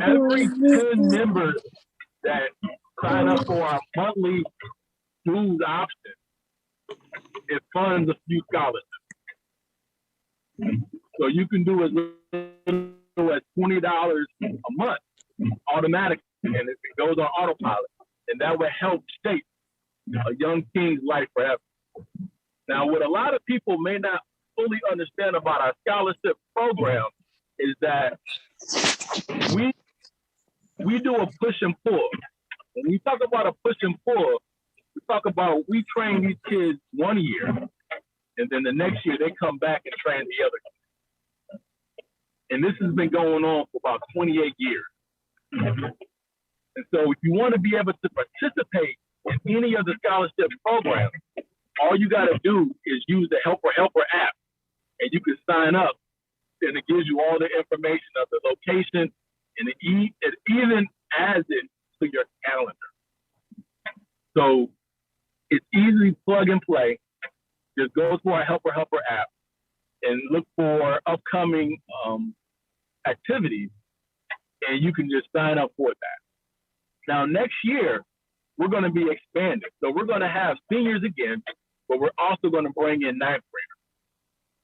every 10 members that sign up for our monthly dues option, it funds a few scholarships. So you can do as little as $20 a month automatically, and it goes on autopilot, and that will help shape a young king's life forever. Now, what a lot of people may not fully understand about our scholarship program is that we do a push and pull. When we talk about a push and pull, we talk about we train these kids 1 year, and then the next year they come back and train the other kids. And this has been going on for about 28 years. And so if you want to be able to participate in any of the scholarship programs, all you got to do is use the Helper app, and you can sign up, and it gives you all the information of the location, and it even adds it to your calendar. So it's easy plug and play. Just go to our Helper app and look for upcoming activities, and you can just sign up for that. Now, next year, we're going to be expanding. So we're going to have seniors again, but we're also going to bring in 9th graders.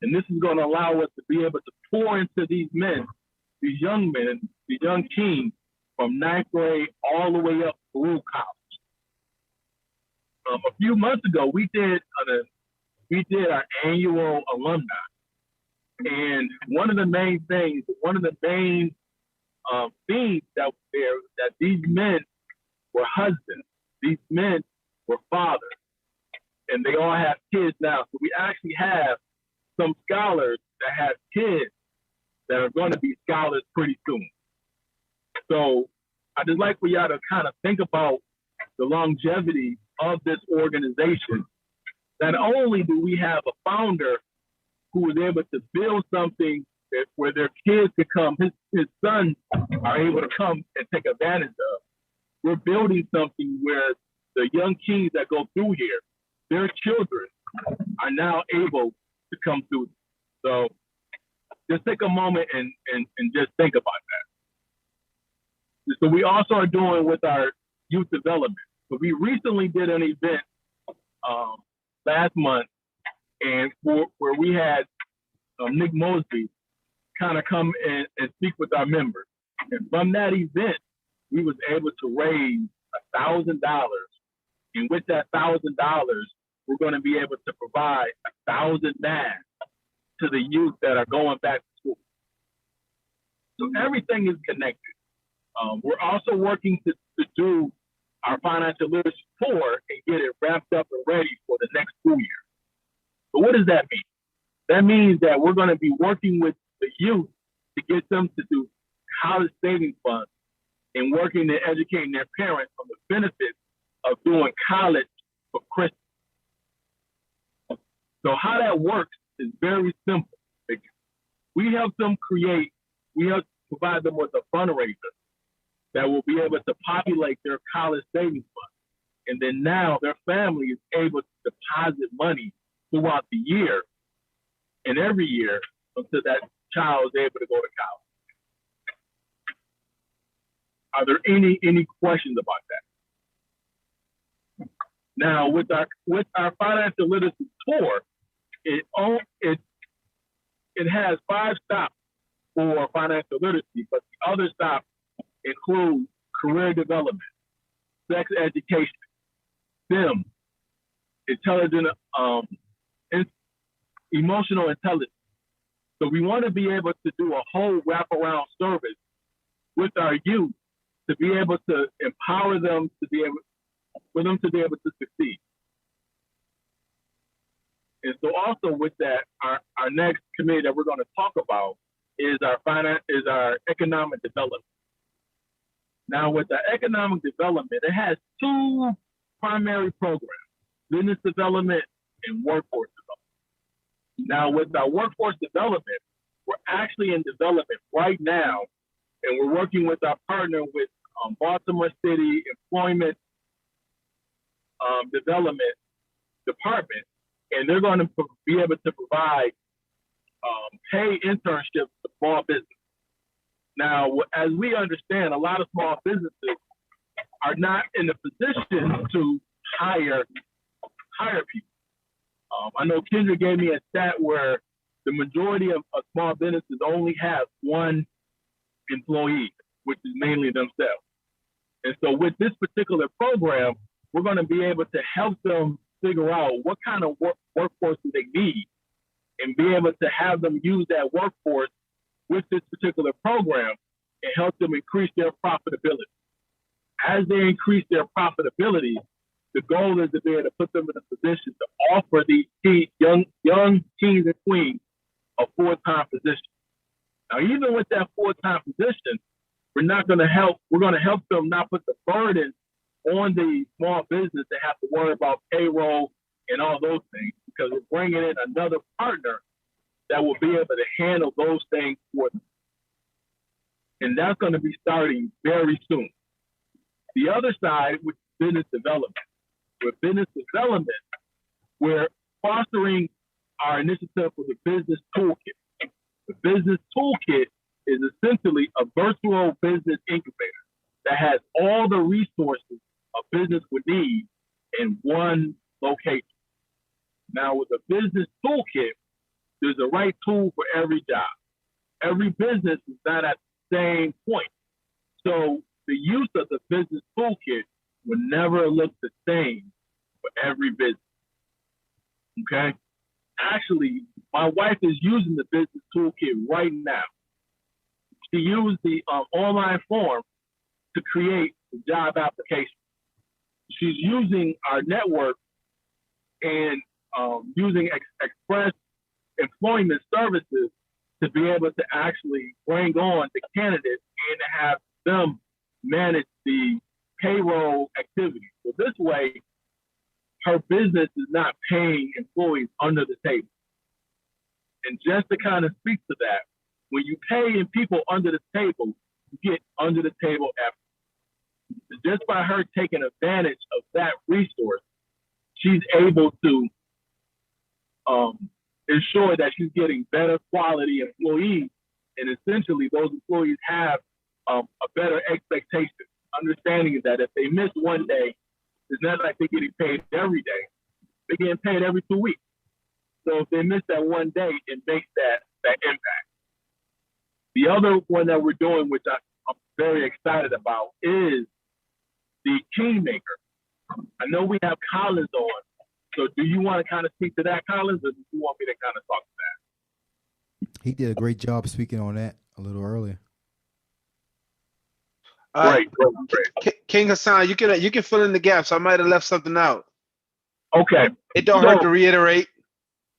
And this is going to allow us to be able to pour into these men, these young men, these young teens from 9th grade all the way up through college. A few months ago, we did we did our annual alumni. And one of the main things, one of the main themes that was there, that these men were husbands, these men were fathers, and they all have kids now. So we actually have some scholars that have kids that are going to be scholars pretty soon. So I just like for y'all to kind of think about the longevity of this organization. Not only do we have a founder who was able to build something where their kids could come, his sons are able to come and take advantage of. We're building something where the young kings that go through here, their children are now able to come through. So just take a moment and just think about that. So we also are doing with our youth development. So we recently did an event last month, and where we had Nick Mosby kind of come and speak with our members. And from that event, we was able to raise $1,000. And with that $1,000, we're going to be able to provide 1,000 masks to the youth that are going back to school. So everything is connected. We're also working to do our financial literacy tour and get it wrapped up and ready for the next school year. But what does that mean? That means that we're going to be working with the youth to get them to do college savings funds and working to educating their parents on the benefits of doing college for Christmas. So how that works is very simple. We help them provide them with a fundraiser that will be able to populate their college savings fund. And then now their family is able to deposit money throughout the year and every year until that child is able to go to college. Are there any questions about that? Now with our financial literacy tour, it has 5 stops for financial literacy, but the other stops include career development, sex education, STEM, intelligent, emotional intelligence. So we want to be able to do a whole wraparound service with our youth to be able to empower them to be able to succeed. And so also with that, our next committee that we're going to talk about is our economic development. Now with our economic development, it has 2 primary programs, business development and workforce development. Now with our workforce development, we're actually in development right now, and we're working with our partner with Baltimore City Employment Development Department, and they're going to be able to provide pay internships to small business. Now, as we understand, a lot of small businesses are not in a position to hire people. I know Kendra gave me a stat where the majority of small businesses only have 1 employee, which is mainly themselves. And so with this particular program, we're going to be able to help them figure out what kind of workforce do they need and be able to have them use that workforce with this particular program and help them increase their profitability. As they increase their profitability, the goal is to be able to put them in a position to offer these young kings and queens a full-time position. Now, even with that full-time position, we're going to help them not put the burden on the small business to have to worry about payroll and all those things, because we're bringing in another partner that will be able to handle those things for them. And that's going to be starting very soon. The other side, which is business development. With business development, we're fostering our initiative for the Business Toolkit. The Business Toolkit is essentially a virtual business incubator that has all the resources a business would need in one location. Now, with the Business Toolkit, there's a right tool for every job. Every business is not at the same point. So the use of the Business Toolkit will never look the same for every business. Okay? actually, my wife is using the business toolkit right now. She used the online form to create the job application. She's using our network and using Express Employment Services to be able to actually bring on the candidates and to have them manage the payroll activity. So this way, her business is not paying employees under the table. And just to kind of speak to that, when you pay people under the table, you get under the table effort. Just by her taking advantage of that resource, she's able to ensure that she's getting better quality employees, and essentially those employees have a better expectation, understanding that if they miss one day, it's not like they're getting paid every day. They're getting paid every 2 weeks. So if they miss that one day, it makes that impact. The other one that we're doing, which I'm very excited about, is the Kingmaker. I know we have Collins on, so do you want to kind of speak to that, Collins, or do you want me to kind of talk to that? He did a great job speaking on that a little earlier. Great. King Hassan, you can fill in the gaps. I might have left something out. Okay. It don't hurt to reiterate.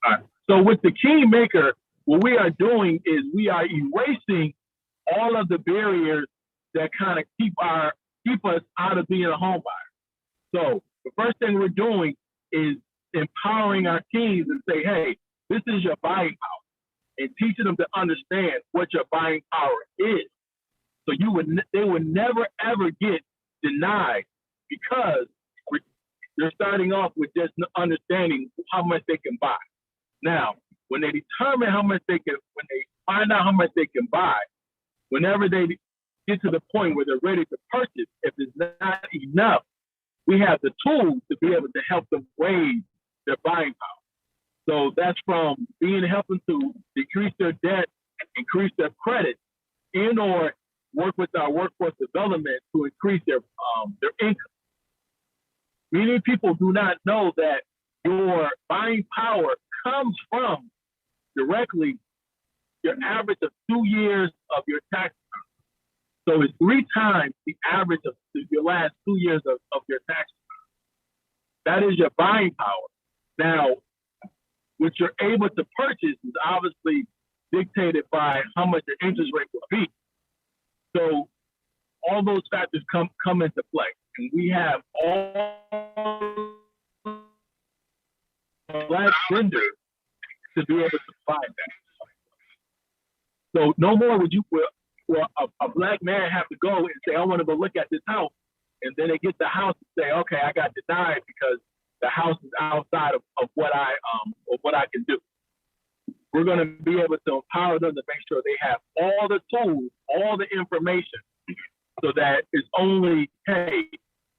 All right. So with the Kingmaker, what we are doing is we are erasing all of the barriers that kind of keep us out of being a home buyer. So the first thing we're doing is empowering our teams and say, hey, this is your buying power, and teaching them to understand what your buying power is. So they would never ever get denied because they're starting off with just understanding how much they can buy. Now, when they determine how much when they find out how much they can buy, whenever they get to the point where they're ready to purchase, if it's not enough, we have the tools to be able to help them raise their buying power. So that's from helping to decrease their debt, increase their credit, and or work with our workforce development to increase their income. Many people do not know that your buying power comes from directly your average of 2 years of your tax return. So it's 3 times the average of your last 2 years of your tax return. That is your buying power. Now, what you're able to purchase is obviously dictated by how much your interest rate will be. So all those factors come into play. And we have all black vendors to be able to provide that. So no more would you, a black man have to go and say, I want to go look at this house. And then they get the house and say, okay, I got denied because the house is outside of what I can do. We're going to be able to empower them to make sure they have all the tools, all the information, so that it's only, hey,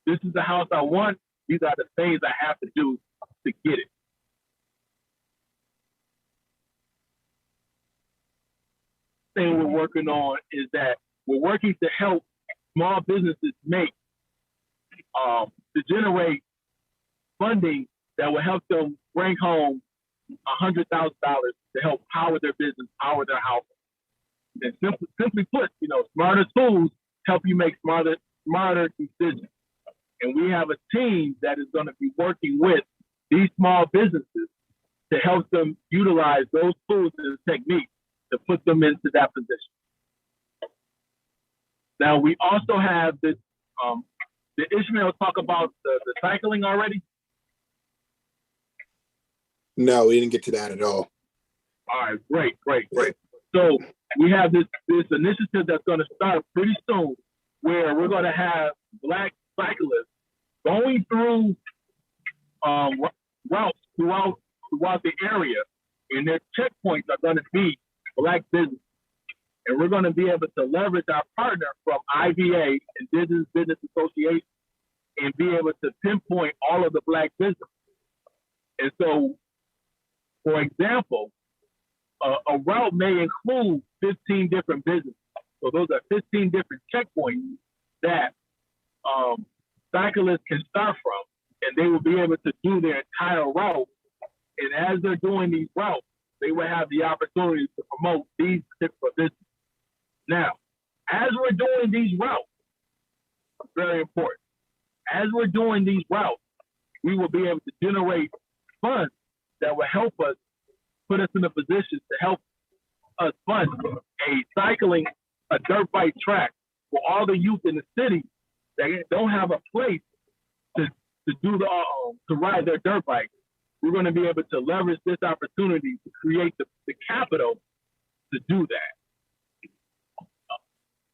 this is the house I want. These are the things I have to do to get it. Thing we're working on is that we're working to help small businesses to generate funding that will help them bring home $100,000 to help power their business, power their household. And simply put, smarter tools help you make smarter decisions. And we have a team that is going to be working with these small businesses to help them utilize those tools and techniques to put them into that position. Now, we also have this, did Ishmael talk about the cycling already? No, we didn't get to that at all. All right, great. So we have this initiative that's going to start pretty soon, where we're going to have black cyclists going through routes throughout the area, and their checkpoints are going to be black business. And we're going to be able to leverage our partner from IBA and Business Association and be able to pinpoint all of the black businesses. And so, for example, a route may include 15 different businesses. So those are 15 different checkpoints that cyclists can start from, and they will be able to do their entire route And as they're doing these routes, they will have the opportunity to promote these particular businesses. Now, as we're doing these routes, very important, as we're doing these routes, we will be able to generate funds that will help us, put us in a position to help us fund a dirt bike track for all the youth in the city that don't have a place to do to ride their dirt bike. We're going to be able to leverage this opportunity to create the capital to do that.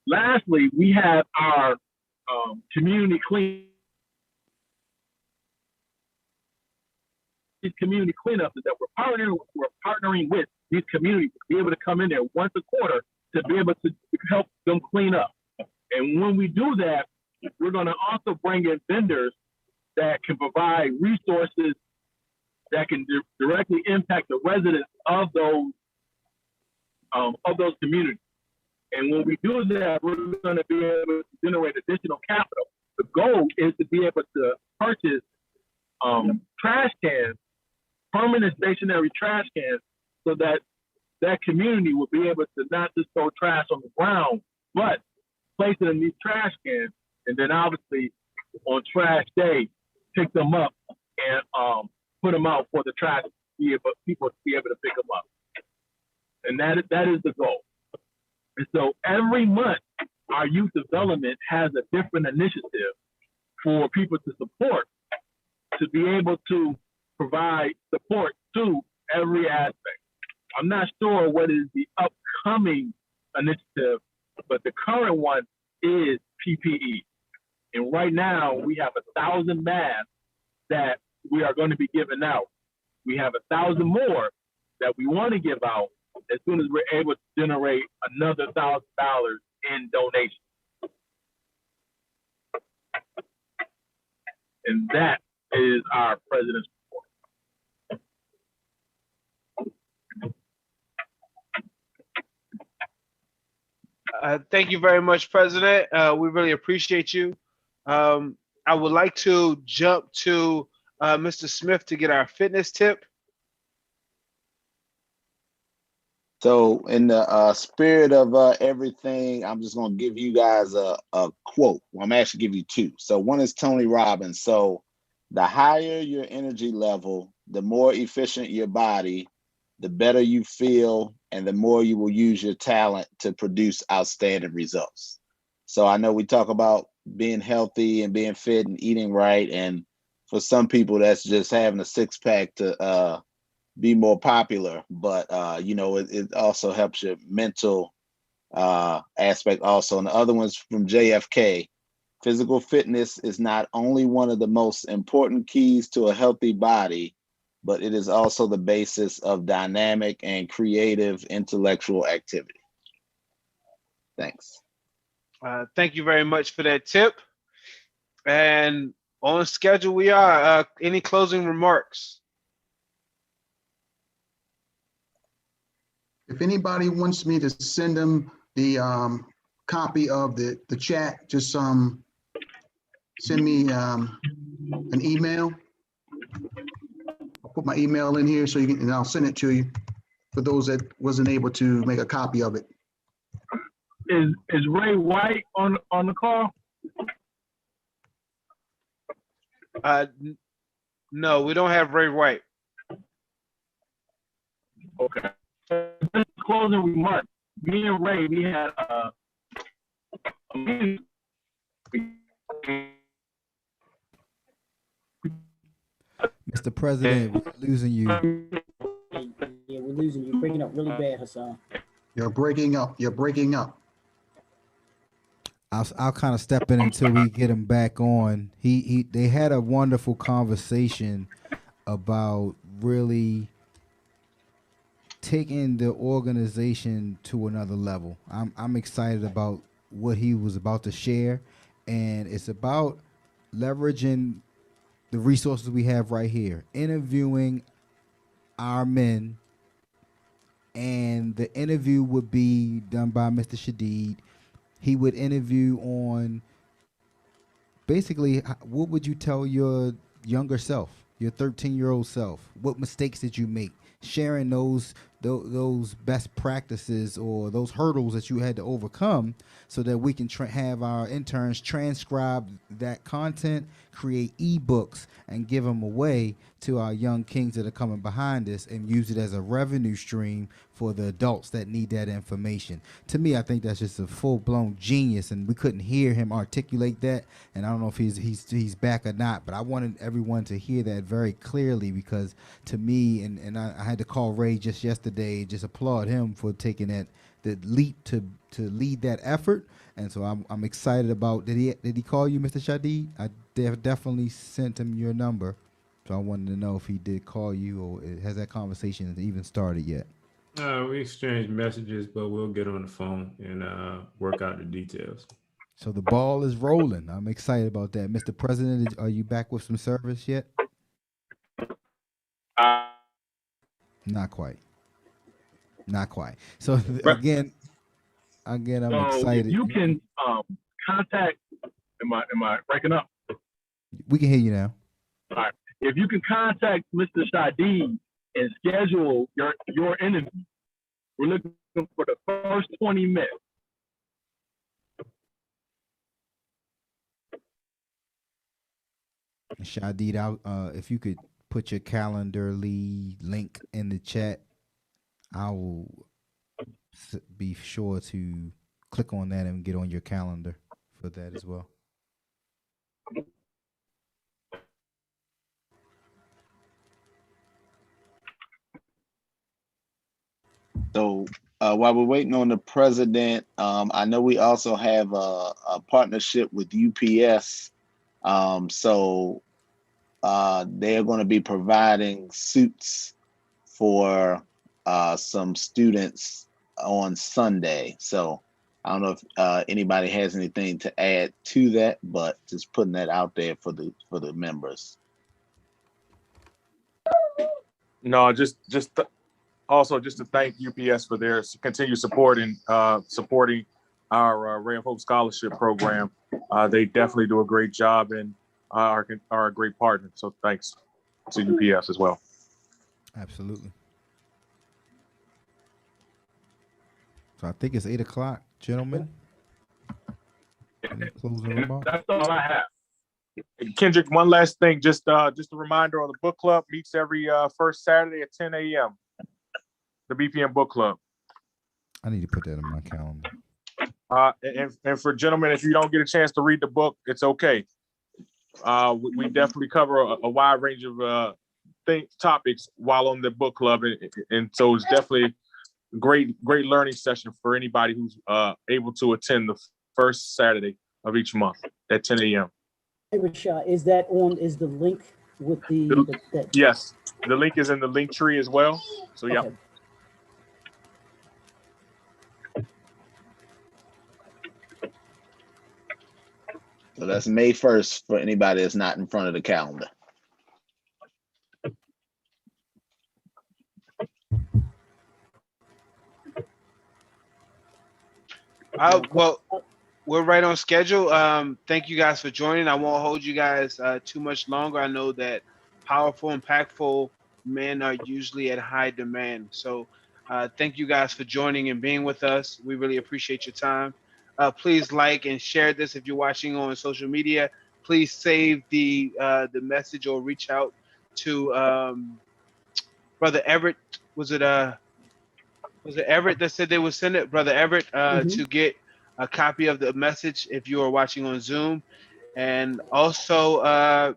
Lastly, we have our community cleanups that we're partnering with these communities to be able to come in there once a quarter to be able to help them clean up. And when we do that, we're going to also bring in vendors that can provide resources that can directly impact the residents of those communities. And when we do that, we're going to be able to generate additional capital. The goal is to be able to purchase trash cans, permanent stationary trash cans, so that that community will be able to not just throw trash on the ground, but place it in these trash cans, and then obviously on trash day, pick them up and put them out for the trash people to be able to pick them up. And that is the goal. And so every month, our youth development has a different initiative for people to support, to be able to provide support to every aspect. I'm not sure what is the upcoming initiative, but the current one is PPE. And right now, we have 1,000 masks that we are going to be giving out. We have 1,000 more that we want to give out as soon as we're able to generate another $1,000 in donations. And that is our president's report. Thank you very much, President. We really appreciate you. I would like to jump to Mr. Smith to get our fitness tip. So in the spirit of everything, I'm just going to give you guys a quote. Well, I'm actually give you two. So one is Tony Robbins. So the higher your energy level, the more efficient your body, the better you feel, and the more you will use your talent to produce outstanding results. So I know we talk about being healthy and being fit and eating right. And for some people, that's just having a six-pack to be more popular, but it also helps your mental aspect also. And the other one's from JFK. Physical fitness is not only one of the most important keys to a healthy body, but it is also the basis of dynamic and creative intellectual activity. Thanks. Thank you very much for that tip. And on schedule we are. Any closing remarks? If anybody wants me to send them the copy of the chat, just send me an email. I'll put my email in here so you can, and I'll send it to you for those that wasn't able to make a copy of it. Is Ray White on the call? No, we don't have Ray White. Okay. Closing remarks. Me and Ray, we had a meeting. Mr. President, we're losing you. Yeah, we're losing you. You're breaking up really bad, Hassan. You're breaking up. You're breaking up. I'll kind of step in until we get him back on. They had a wonderful conversation about really taking the organization to another level. I'm excited about what he was about to share, and it's about leveraging the resources we have right here, interviewing our men, and the interview would be done by Mr. Shadid. He would interview on basically what would you tell your younger self? your 13-year-old self? What mistakes did you make? Sharing those best practices or those hurdles that you had to overcome, so that we can have our interns transcribe that content, create ebooks, and give them away to our young kings that are coming behind us, and use it as a revenue stream for the adults that need that information. To me, I think that's just a full-blown genius, and we couldn't hear him articulate that. And I don't know if he's back or not, but I wanted everyone to hear that very clearly, because to me, and I had to call Ray just yesterday, just applaud him for taking the leap to lead that effort. And so I'm excited about. Did he call you, Mr. Shadid? I definitely sent him your number, so I wanted to know if he did call you, or has that conversation even started yet? We exchanged messages, but we'll get on the phone and work out the details. So the ball is rolling. I'm excited about that. Mr. President, are you back with some service yet? Not quite. So again, I'm excited. If you can contact, am I breaking up? We can hear you now. All right. If you can contact Mr. Shadid and schedule your interview, we're looking for the first 20 minutes. Shadid, if you could put your Calendly link in the chat, I will be sure to click on that and get on your calendar for that as well. So while we're waiting on the president, I know we also have a partnership with UPS. So they're going to be providing suits for some students on Sunday. So I don't know if anybody has anything to add to that, but just putting that out there for the members. No, also just to thank UPS for their continued support and supporting our Ray of Hope Scholarship Program. They definitely do a great job and are a great partner. So thanks to UPS as well. Absolutely. So I think it's 8 o'clock, gentlemen. Any closing remarks? That's all I have. Kendrick, one last thing, just a reminder on the book club meets every first Saturday at 10 a.m. The BPM Book Club. I need to put that in my calendar. And for gentlemen, if you don't get a chance to read the book, it's okay. We definitely cover a wide range of topics while on the book club, and so it's definitely a great learning session for anybody who's able to attend the first Saturday of each month at 10 a.m. Hey, Rashad, is the link with that? Yes, the link is in the link tree as well. So yeah. Okay. So that's May 1st for anybody that's not in front of the calendar. Well, we're right on schedule. Thank you guys for joining. I won't hold you guys too much longer. I know that powerful, impactful men are usually at high demand. So thank you guys for joining and being with us. We really appreciate your time. Please like and share this if you're watching on social media. Please save the message or reach out to Brother Everett. Was it Everett that said they would send it? Brother Everett to get a copy of the message if you are watching on Zoom. And also,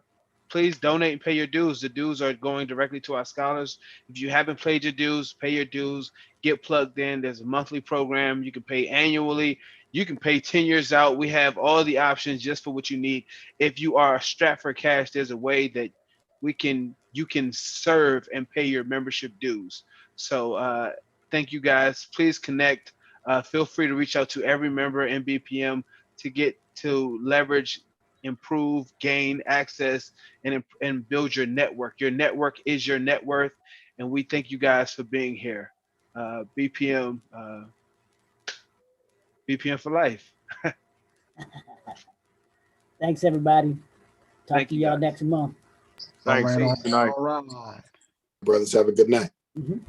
please donate and pay your dues. The dues are going directly to our scholars. If you haven't paid your dues, pay your dues. Get plugged in. There's a monthly program. You can pay annually. You can pay 10 years out. We have all the options just for what you need. If you are strapped for cash, there's a way that you can serve and pay your membership dues. So thank you guys. Please connect. Feel free to reach out to every member in BPM to get to leverage, improve, gain access, and build your network. Your network is your net worth, and we thank you guys for being here. BPM for life. Thanks, everybody. Talk Thank to you y'all guys. next month. Thanks. All right. Good All right. Brothers, have a good night. night.